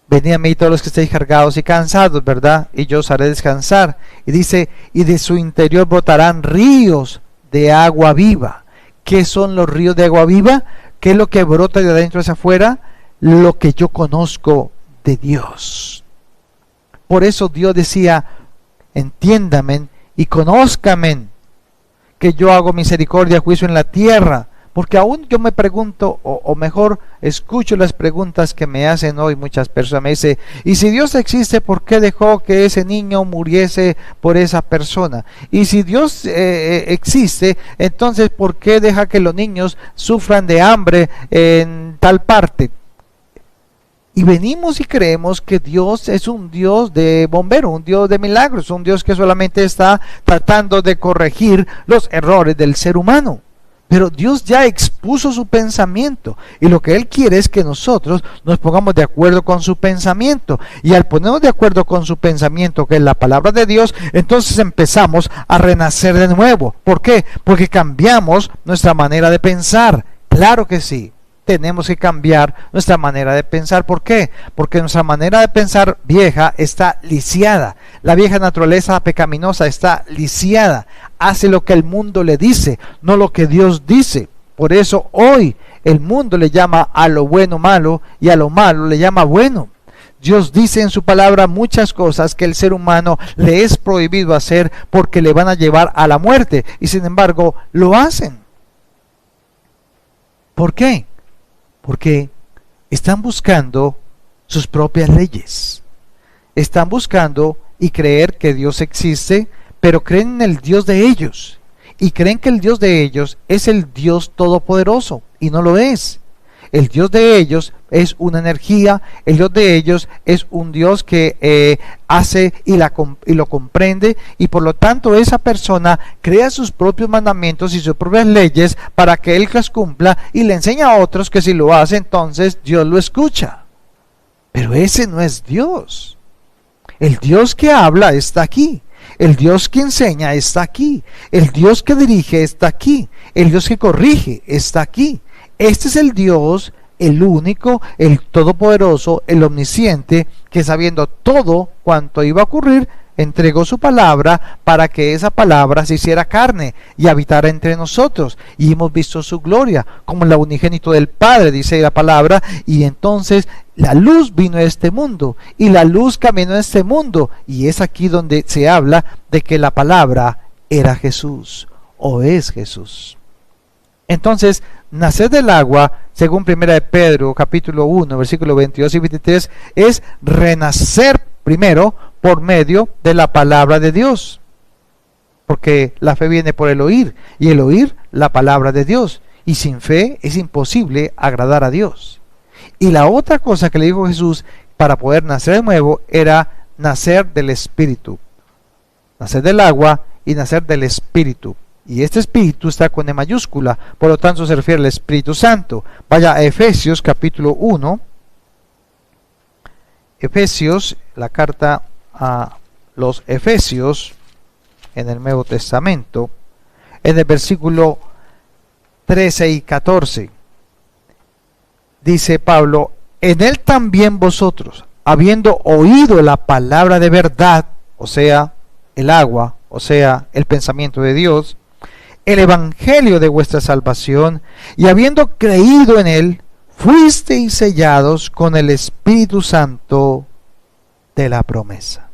venid a mí todos los que estéis cargados y cansados, ¿verdad? Y yo os haré descansar. Y dice, y de su interior brotarán ríos de agua viva. ¿Qué son los ríos de agua viva? ¿Qué es lo que brota de adentro hacia afuera? Lo que yo conozco de Dios. Por eso Dios decía: entiéndame y conózcame, que yo hago misericordia y juicio en la tierra. Porque aún yo me pregunto, o mejor escucho las preguntas que me hacen hoy muchas personas. Me dicen: y si Dios existe, ¿por qué dejó que ese niño muriese por esa persona? Y si Dios existe, entonces ¿por qué deja que los niños sufran de hambre en tal parte? Y venimos y creemos que Dios es un Dios de bombero, un Dios de milagros, un Dios que solamente está tratando de corregir los errores del ser humano. Pero Dios ya expuso su pensamiento, y lo que Él quiere es que nosotros nos pongamos de acuerdo con su pensamiento, y al ponernos de acuerdo con su pensamiento, que es la palabra de Dios, entonces empezamos a renacer de nuevo. ¿Por qué? Porque cambiamos nuestra manera de pensar. Claro que sí, tenemos que cambiar nuestra manera de pensar. ¿Por qué? Porque nuestra manera de pensar vieja está lisiada. La vieja naturaleza pecaminosa está lisiada. Hace lo que el mundo le dice, no lo que Dios dice. Por eso hoy el mundo le llama a lo bueno malo y a lo malo le llama bueno. Dios dice en su palabra muchas cosas que el ser humano le es prohibido hacer porque le van a llevar a la muerte, y sin embargo lo hacen. ¿Por qué? Porque están buscando sus propias leyes. Están buscando y creer que Dios existe, pero creen en el Dios de ellos. Y creen que el Dios de ellos es el Dios todopoderoso, y no lo es. El Dios de ellos es una energía, el Dios de ellos es un Dios que hace y lo comprende, y por lo tanto esa persona crea sus propios mandamientos y sus propias leyes para que Él las cumpla, y le enseña a otros que si lo hace, entonces Dios lo escucha. Pero ese no es Dios. El Dios que habla está aquí. El Dios que enseña está aquí. El Dios que dirige está aquí. El Dios que corrige está aquí. Este es el Dios, el único, el todopoderoso, el omnisciente, que sabiendo todo cuanto iba a ocurrir, entregó su palabra para que esa palabra se hiciera carne y habitara entre nosotros. Y hemos visto su gloria como la unigénito del Padre, dice la palabra. Y entonces la luz vino a este mundo, y la luz caminó en este mundo. Y es aquí donde se habla de que la palabra era Jesús, o es Jesús. Entonces, nacer del agua, según 1 de Pedro, capítulo 1, versículo 22 y 23, es renacer primero por medio de la palabra de Dios. Porque la fe viene por el oír, y el oír la palabra de Dios. Y sin fe es imposible agradar a Dios. Y la otra cosa que le dijo Jesús para poder nacer de nuevo era nacer del Espíritu. Nacer del agua y nacer del Espíritu. Y este Espíritu está con E mayúscula, por lo tanto se refiere al Espíritu Santo. Vaya a Efesios capítulo 1. Efesios, la carta a los Efesios en el Nuevo Testamento, en el versículo 13 y 14. Dice Pablo: en él también vosotros, habiendo oído la palabra de verdad, o sea, el agua, o sea, el pensamiento de Dios, el evangelio de vuestra salvación, y habiendo creído en él, fuisteis sellados con el Espíritu Santo de la promesa.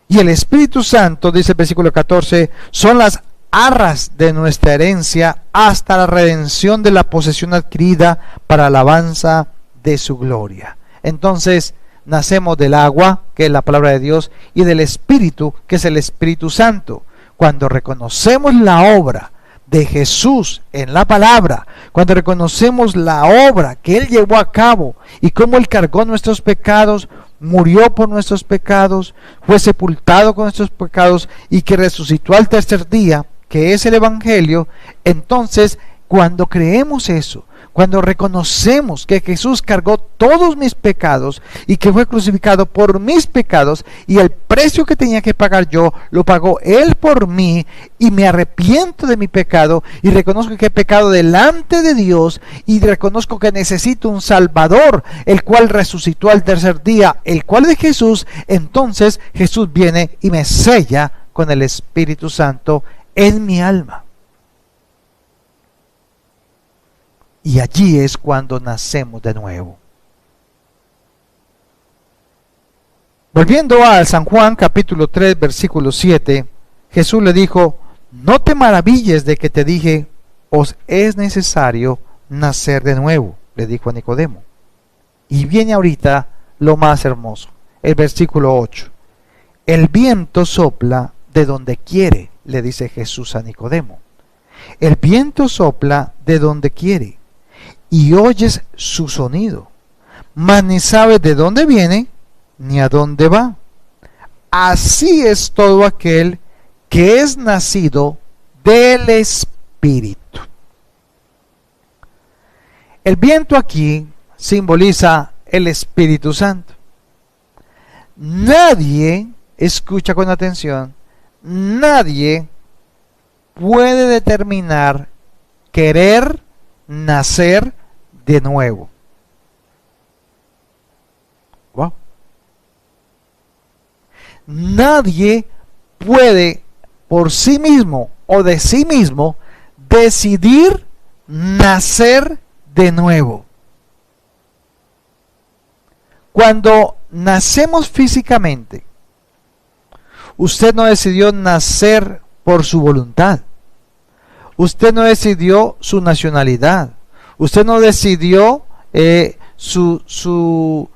Y el Espíritu Santo, dice el versículo 14, son las arras de nuestra herencia hasta la redención de la posesión adquirida para alabanza de su gloria. Entonces, nacemos del agua, que es la palabra de Dios, y del Espíritu, que es el Espíritu Santo. Cuando reconocemos la obra de Jesús en la palabra, cuando reconocemos la obra que Él llevó a cabo y cómo Él cargó nuestros pecados, murió por nuestros pecados, fue sepultado con nuestros pecados y que resucitó al tercer día, que es el Evangelio, entonces cuando creemos eso, cuando reconocemos que Jesús cargó todos mis pecados y que fue crucificado por mis pecados y el precio que tenía que pagar yo lo pagó Él por mí, y me arrepiento de mi pecado y reconozco que he pecado delante de Dios y reconozco que necesito un Salvador, el cual resucitó al tercer día, el cual es Jesús, entonces Jesús viene y me sella con el Espíritu Santo en mi alma. Y allí es cuando nacemos de nuevo. Volviendo al San Juan capítulo 3 versículo 7, Jesús le dijo: no te maravilles de que te dije, os es necesario nacer de nuevo, le dijo a Nicodemo. Y viene ahorita lo más hermoso, el versículo 8. El viento sopla de donde quiere, le dice Jesús a Nicodemo. El viento sopla de donde quiere, y oyes su sonido, mas ni sabes de dónde viene ni a dónde va. Así es todo aquel que es nacido del Espíritu. El viento aquí simboliza el Espíritu Santo. Nadie, escucha con atención, nadie puede determinar querer nacer de nuevo. Wow. Nadie puede por sí mismo o de sí mismo decidir nacer de nuevo. Cuando nacemos físicamente, usted no decidió nacer por su voluntad. Usted no decidió su nacionalidad. Usted no decidió sus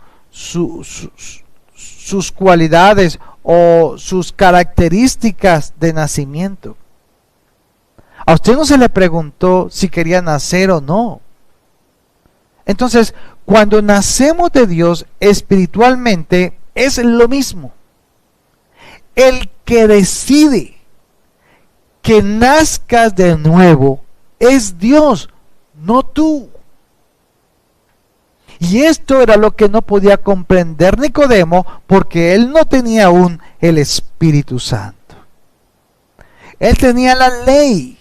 cualidades o sus características de nacimiento. A usted no se le preguntó si quería nacer o no. Entonces, cuando nacemos de Dios espiritualmente, es lo mismo. El que decide que nazcas de nuevo es Dios, no tú. Y esto era lo que no podía comprender Nicodemo, porque él no tenía aún el Espíritu Santo. Él tenía la ley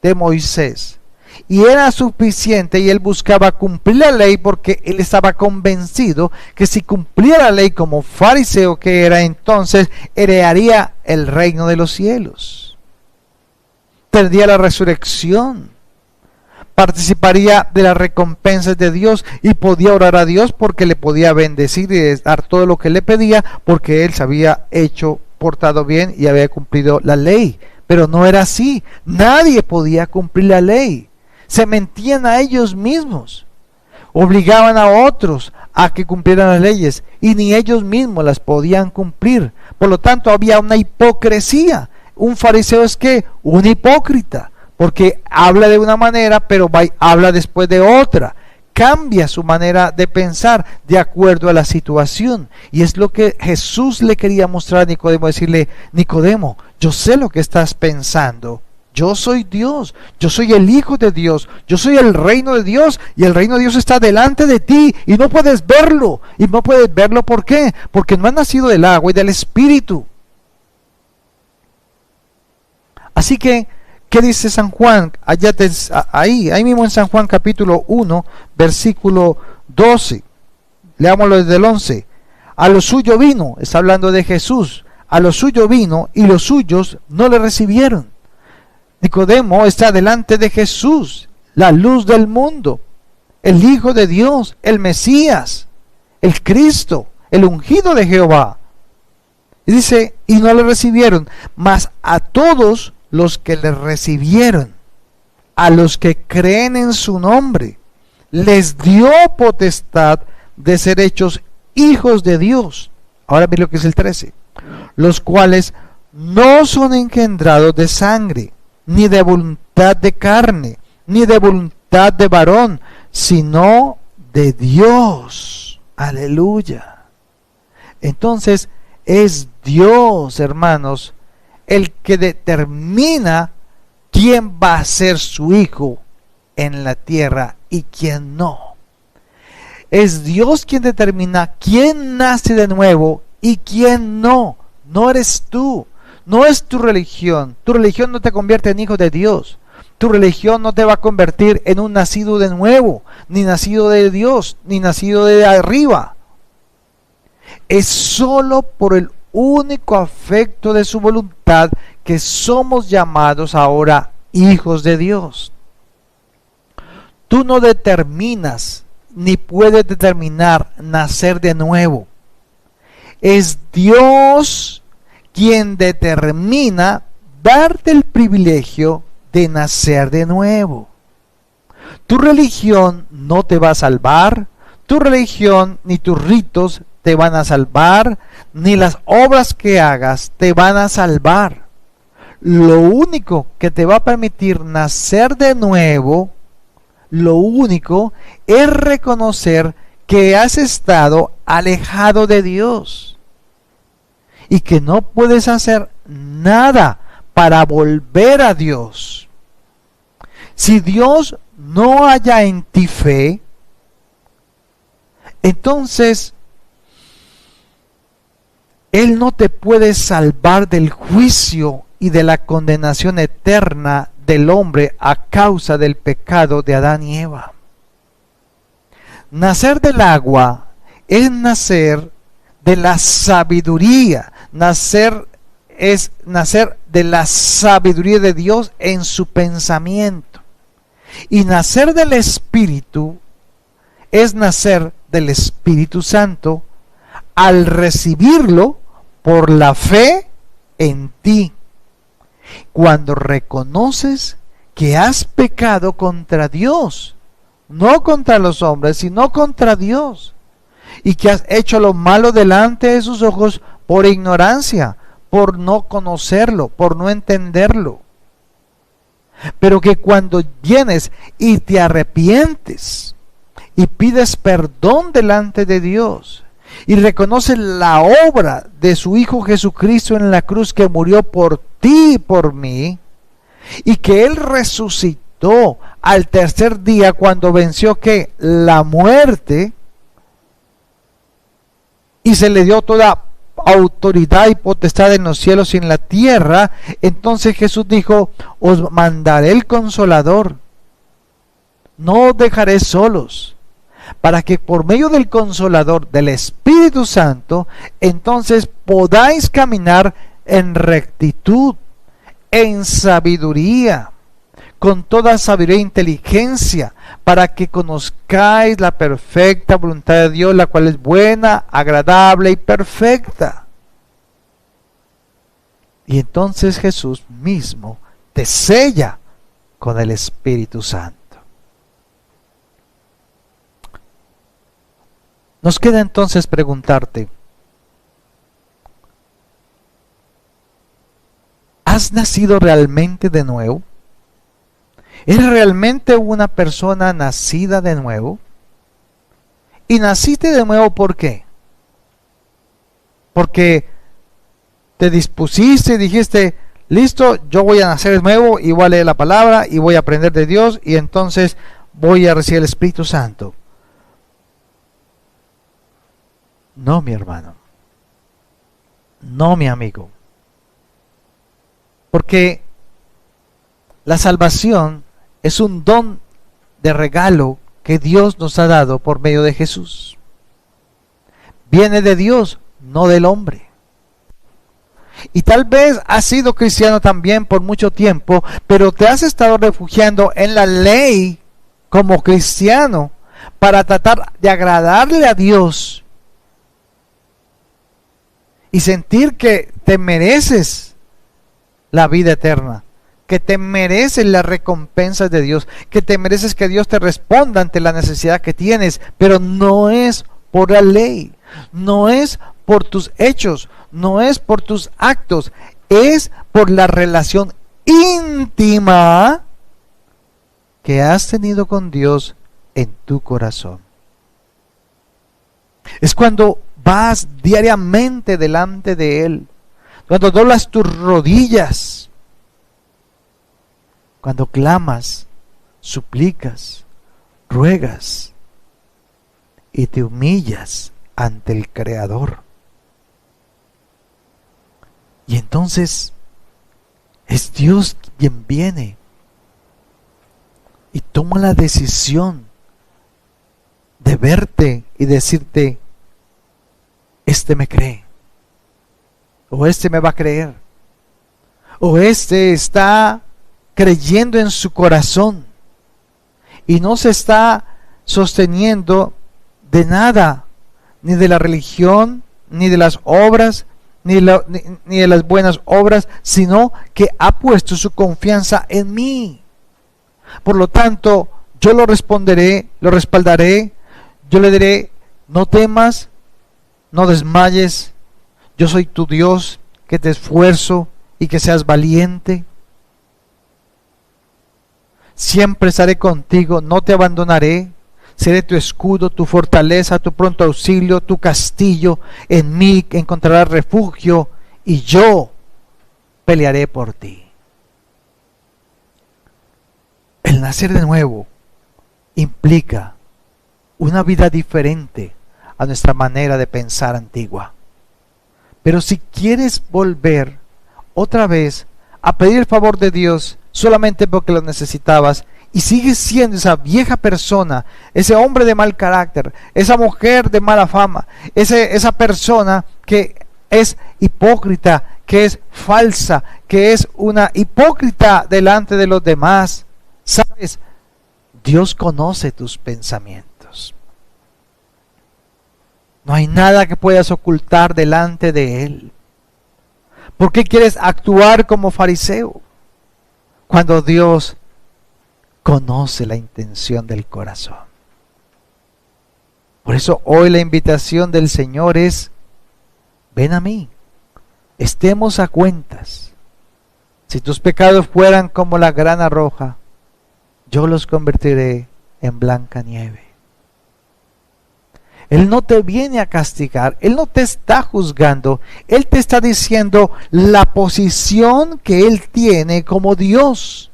de Moisés y era suficiente, y él buscaba cumplir la ley porque él estaba convencido que si cumplía la ley como fariseo que era, entonces heredaría el reino de los cielos, tendría la resurrección, participaría de las recompensas de Dios y podía orar a Dios porque le podía bendecir y dar todo lo que le pedía, porque él se había portado bien y había cumplido la ley. Pero no era así. Nadie podía cumplir la ley. Se mentían a ellos mismos, obligaban a otros a que cumplieran las leyes y ni ellos mismos las podían cumplir. Por lo tanto, había una hipocresía. Un fariseo es que un hipócrita, porque habla de una manera pero habla después de otra. cambia su manera de pensar de acuerdo a la situación. Y es lo que Jesús le quería mostrar a Nicodemo, decirle: Nicodemo, yo sé lo que estás pensando. Yo soy Dios, yo soy el Hijo de Dios, yo soy el reino de Dios, y el reino de Dios está delante de ti y no puedes verlo. Y no puedes verlo, ¿por qué? Porque no has nacido del agua y del Espíritu. Así que, ¿qué dice San Juan? Ahí mismo en San Juan capítulo 1, versículo 12. Leámoslo desde el 11. A lo suyo vino, está hablando de Jesús, a lo suyo vino y los suyos no le recibieron. Nicodemo está delante de Jesús, la luz del mundo, el Hijo de Dios, el Mesías, el Cristo, el ungido de Jehová. Y dice, y no le recibieron, mas a todos los que le recibieron, a los que creen en su nombre, les dio potestad de ser hechos hijos de Dios. Ahora mira lo que es el 13. Los cuales no son engendrados de sangre, ni de voluntad de carne, ni de voluntad de varón, sino de Dios. Aleluya. Entonces es Dios, hermanos, el que determina quién va a ser su hijo en la tierra y quién no. Es Dios quien determina quién nace de nuevo y quién no. No eres tú. No es tu religión. Tu religión no te convierte en hijo de Dios. Tu religión no te va a convertir en un nacido de nuevo, ni nacido de Dios, ni nacido de arriba. Es solo por el único afecto de su voluntad que somos llamados ahora hijos de Dios. Tú no determinas, ni puedes determinar nacer de nuevo. Es Dios quien determina darte el privilegio de nacer de nuevo. Tu religión no te va a salvar, tu religión ni tus ritos te van a salvar, ni las obras que hagas te van a salvar. Lo único que te va a permitir nacer de nuevo, lo único es reconocer que has estado alejado de Dios y que no puedes hacer nada para volver a Dios. Si Dios no halla en ti fe, entonces Él no te puede salvar del juicio y de la condenación eterna del hombre a causa del pecado de Adán y Eva. Nacer del agua es nacer de la sabiduría. Es nacer de la sabiduría de Dios en su pensamiento. Y nacer del Espíritu es nacer del Espíritu Santo al recibirlo por la fe en ti. Cuando reconoces que has pecado contra Dios, no contra los hombres, sino contra Dios, y que has hecho lo malo delante de sus ojos por ignorancia, por no conocerlo, por no entenderlo. Pero que cuando vienes y te arrepientes y pides perdón delante de Dios y reconoces la obra de su Hijo Jesucristo en la cruz, que murió por ti y por mí, y que Él resucitó al tercer día cuando venció que la muerte, y se le dio toda autoridad y potestad en los cielos y en la tierra, entonces Jesús dijo: os mandaré el Consolador, no os dejaré solos, para que por medio del Consolador, del Espíritu Santo, entonces podáis caminar en rectitud, en sabiduría, con toda sabiduría e inteligencia, para que conozcáis la perfecta voluntad de Dios, la cual es buena, agradable y perfecta. Y entonces Jesús mismo te sella con el Espíritu Santo. Nos queda entonces preguntarte: ¿has nacido realmente de nuevo? ¿Eres realmente una persona nacida de nuevo? Y naciste de nuevo, ¿por qué? Porque te dispusiste y dijiste, listo, yo voy a nacer de nuevo y voy a leer la palabra y voy a aprender de Dios y entonces voy a recibir el Espíritu Santo. No, mi hermano. No, mi amigo. Porque la salvación es un don de regalo que Dios nos ha dado por medio de Jesús. Viene de Dios, no del hombre. Y tal vez has sido cristiano también por mucho tiempo, pero te has estado refugiando en la ley como cristiano para tratar de agradarle a Dios y sentir que te mereces la vida eterna, que te mereces las recompensas de Dios, que te mereces que Dios te responda ante la necesidad que tienes, pero no es por la ley, no es por tus hechos, no es por tus actos, es por la relación íntima que has tenido con Dios en tu corazón. Es cuando vas diariamente delante de Él, cuando doblas tus rodillas, cuando clamas, suplicas, ruegas y te humillas ante el Creador. Y entonces es Dios quien viene y toma la decisión de verte y decirte, este me cree, o este me va a creer, o este está creyendo en su corazón y no se está sosteniendo de nada, ni de la religión, ni de las obras, ni de las buenas obras, sino que ha puesto su confianza en mí. Por lo tanto, yo lo responderé, lo respaldaré, yo le diré, no temas, no desmayes, yo soy tu Dios, que te esfuerzo y que seas valiente. Siempre estaré contigo, no te abandonaré. Seré tu escudo, tu fortaleza, tu pronto auxilio, tu castillo. En mí encontrarás refugio y yo pelearé por ti. El nacer de nuevo implica una vida diferente a nuestra manera de pensar antigua. Pero si quieres volver otra vez a pedir el favor de Dios solamente porque lo necesitabas, y sigues siendo esa vieja persona, ese hombre de mal carácter, esa mujer de mala fama, esa persona que es hipócrita, que es falsa, que es una hipócrita delante de los demás, ¿sabes? Dios conoce tus pensamientos. No hay nada que puedas ocultar delante de Él. ¿Por qué quieres actuar como fariseo cuando Dios conoce la intención del corazón? Por eso hoy la invitación del Señor es, ven a mí, estemos a cuentas. Si tus pecados fueran como la grana roja, yo los convertiré en blanca nieve. Él no te viene a castigar, Él no te está juzgando, Él te está diciendo la posición que Él tiene como Dios,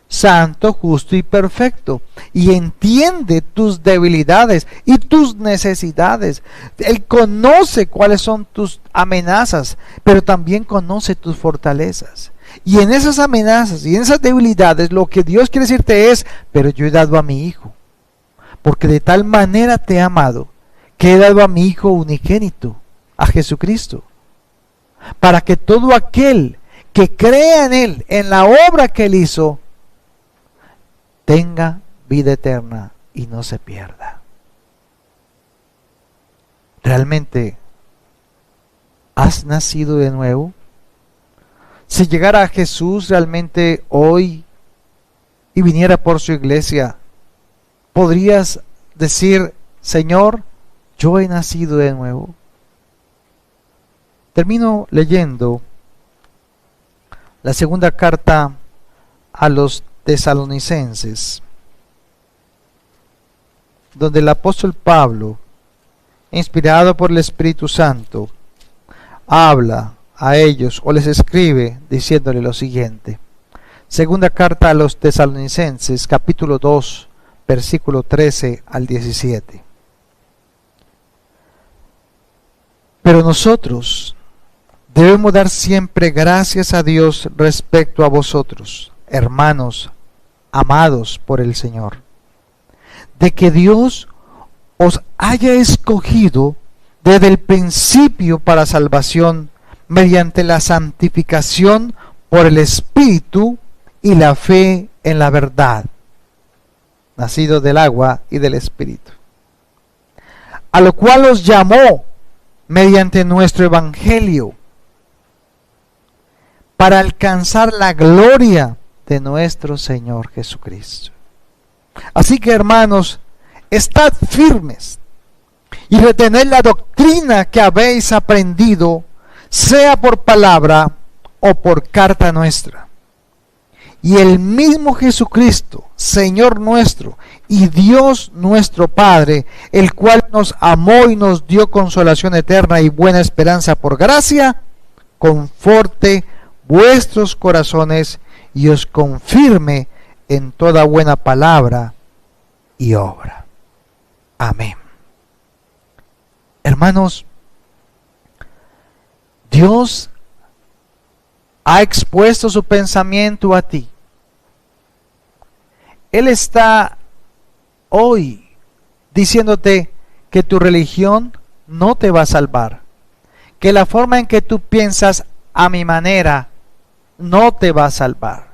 santo, justo y perfecto, y entiende tus debilidades y tus necesidades. Él conoce cuáles son tus amenazas, pero también conoce tus fortalezas. Y en esas amenazas y en esas debilidades lo que Dios quiere decirte es, pero yo he dado a mi Hijo, porque de tal manera te he amado, que he dado a mi Hijo unigénito, a Jesucristo, para que todo aquel que crea en Él, en la obra que Él hizo, tenga vida eterna y no se pierda. ¿Realmente has nacido de nuevo? Si llegara Jesús realmente hoy y viniera por su iglesia, ¿podrías decir, Señor, yo he nacido de nuevo? Termino leyendo la segunda carta a los Tesalonicenses, donde el apóstol Pablo inspirado por el Espíritu Santo, habla a ellos o les escribe diciéndole lo siguiente. Segunda carta a los Tesalonicenses, capítulo 2, versículo 13 al 17. Pero nosotros debemos dar siempre gracias a Dios respecto a vosotros, hermanos amados por el Señor, de que Dios os haya escogido desde el principio para salvación mediante la santificación por el Espíritu y la fe en la verdad, nacido del agua y del Espíritu, a lo cual os llamó mediante nuestro Evangelio, para alcanzar la gloria de nuestro Señor Jesucristo. Así que, hermanos, estad firmes y retened la doctrina que habéis aprendido, sea por palabra o por carta nuestra. Y el mismo Jesucristo, Señor nuestro y Dios nuestro Padre, el cual nos amó y nos dio consolación eterna y buena esperanza por gracia, conforte vuestros corazones y os confirme en toda buena palabra y obra. Amén. Hermanos, Dios ha expuesto su pensamiento a ti. Él está hoy diciéndote que tu religión no te va a salvar, que la forma en que tú piensas a mi manera no te va a salvar,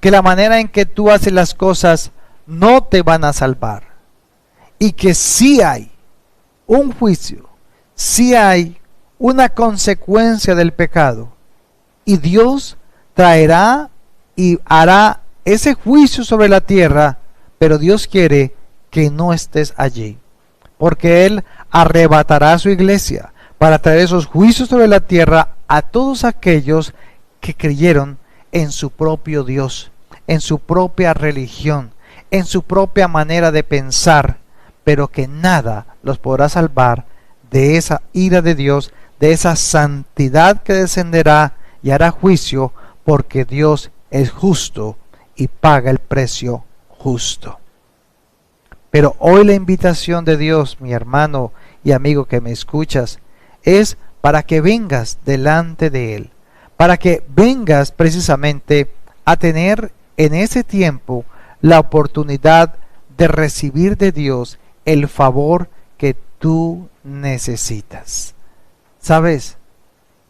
que la manera en que tú haces las cosas no te van a salvar, y que sí hay un juicio, sí hay una consecuencia del pecado, y Dios traerá y hará ese juicio sobre la tierra, pero Dios quiere que no estés allí, porque Él arrebatará a su iglesia para traer esos juicios sobre la tierra a todos aquellos que creyeron en su propio Dios, en su propia religión, en su propia manera de pensar, pero que nada los podrá salvar de esa ira de Dios, de esa santidad que descenderá y hará juicio, porque Dios es justo y paga el precio justo. Pero hoy la invitación de Dios, mi hermano y amigo que me escuchas, es para que vengas delante de Él, para que vengas precisamente a tener en ese tiempo la oportunidad de recibir de Dios el favor que tú necesitas. ¿Sabes?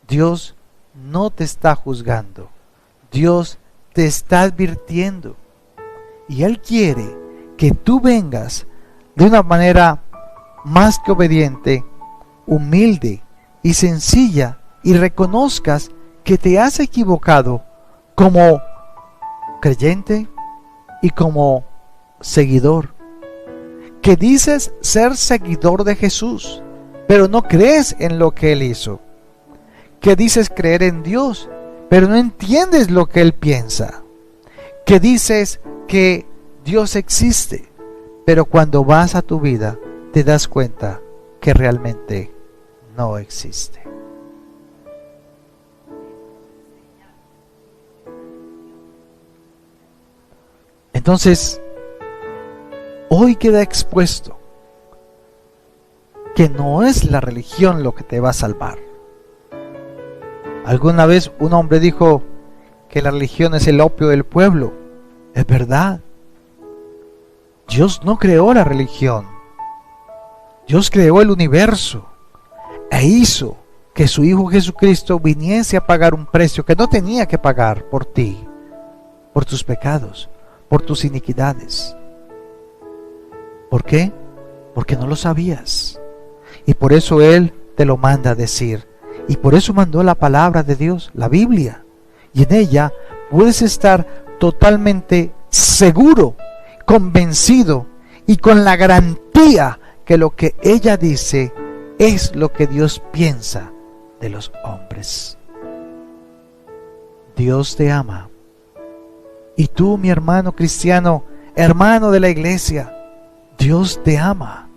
Dios no te está juzgando, Dios te está advirtiendo, y Él quiere que tú vengas de una manera más que obediente, humilde y sencilla, y reconozcas que te has equivocado como creyente y como seguidor, que dices ser seguidor de Jesús, pero no crees en lo que Él hizo, que dices creer en Dios, pero no entiendes lo que Él piensa, que dices que Dios existe, pero cuando vas a tu vida te das cuenta que realmente no existe. Entonces, hoy queda expuesto que no es la religión lo que te va a salvar. Alguna vez un hombre dijo que la religión es el opio del pueblo. Es verdad. Dios no creó la religión. Dios creó el universo e hizo que su Hijo Jesucristo viniese a pagar un precio que no tenía que pagar por ti, por tus pecados, por tus iniquidades. ¿Por qué? Porque no lo sabías. Y por eso Él te lo manda a decir. Y por eso mandó la palabra de Dios, la Biblia. Y en ella puedes estar totalmente seguro, convencido y con la garantía que lo que ella dice es lo que Dios piensa de los hombres. Dios te ama. Y tú, mi hermano cristiano, hermano de la iglesia, Dios te ama.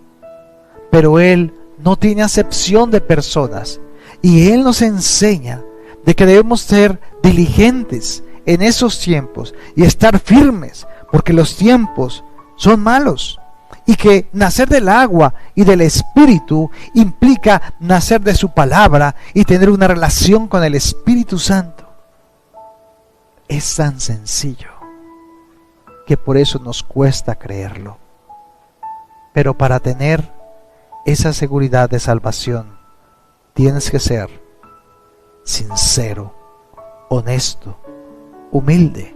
Pero Él no tiene acepción de personas. Y Él nos enseña de que debemos ser diligentes en esos tiempos y estar firmes, porque los tiempos son malos. Y que nacer del agua y del Espíritu implica nacer de su palabra y tener una relación con el Espíritu Santo. Es tan sencillo que por eso nos cuesta creerlo. Pero para tener esa seguridad de salvación, tienes que ser sincero, honesto, humilde,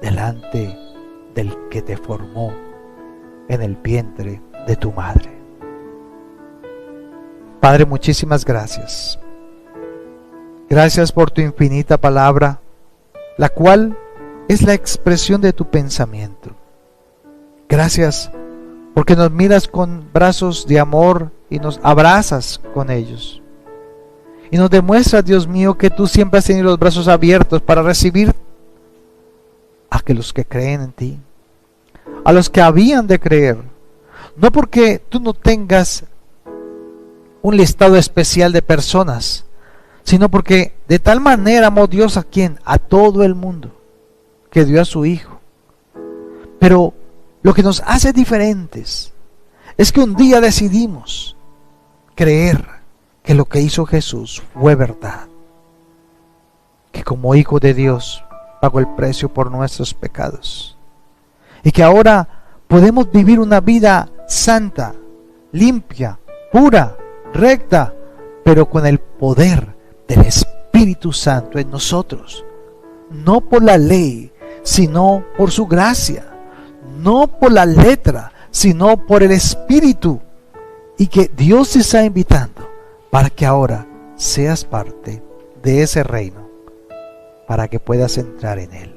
delante del que te formó en el vientre de tu madre. Padre, muchísimas gracias. Gracias por tu infinita palabra, la cual es la expresión de tu pensamiento. Gracias porque nos miras con brazos de amor y nos abrazas con ellos. Y nos demuestras, Dios mío, que tú siempre has tenido los brazos abiertos para recibir a los que creen en ti, a los que habían de creer. No porque tú no tengas un listado especial de personas, sino porque de tal manera amó Dios a quien, a todo el mundo, que dio a su Hijo. Pero lo que nos hace diferentes es que un día decidimos creer que lo que hizo Jesús fue verdad, que como Hijo de Dios pagó el precio por nuestros pecados, y que ahora podemos vivir una vida santa, limpia, pura, recta, pero con el poder del Espíritu Santo en nosotros, no por la ley, sino por su gracia, no por la letra, sino por el Espíritu, y que Dios te está invitando para que ahora seas parte de ese reino, para que puedas entrar en él.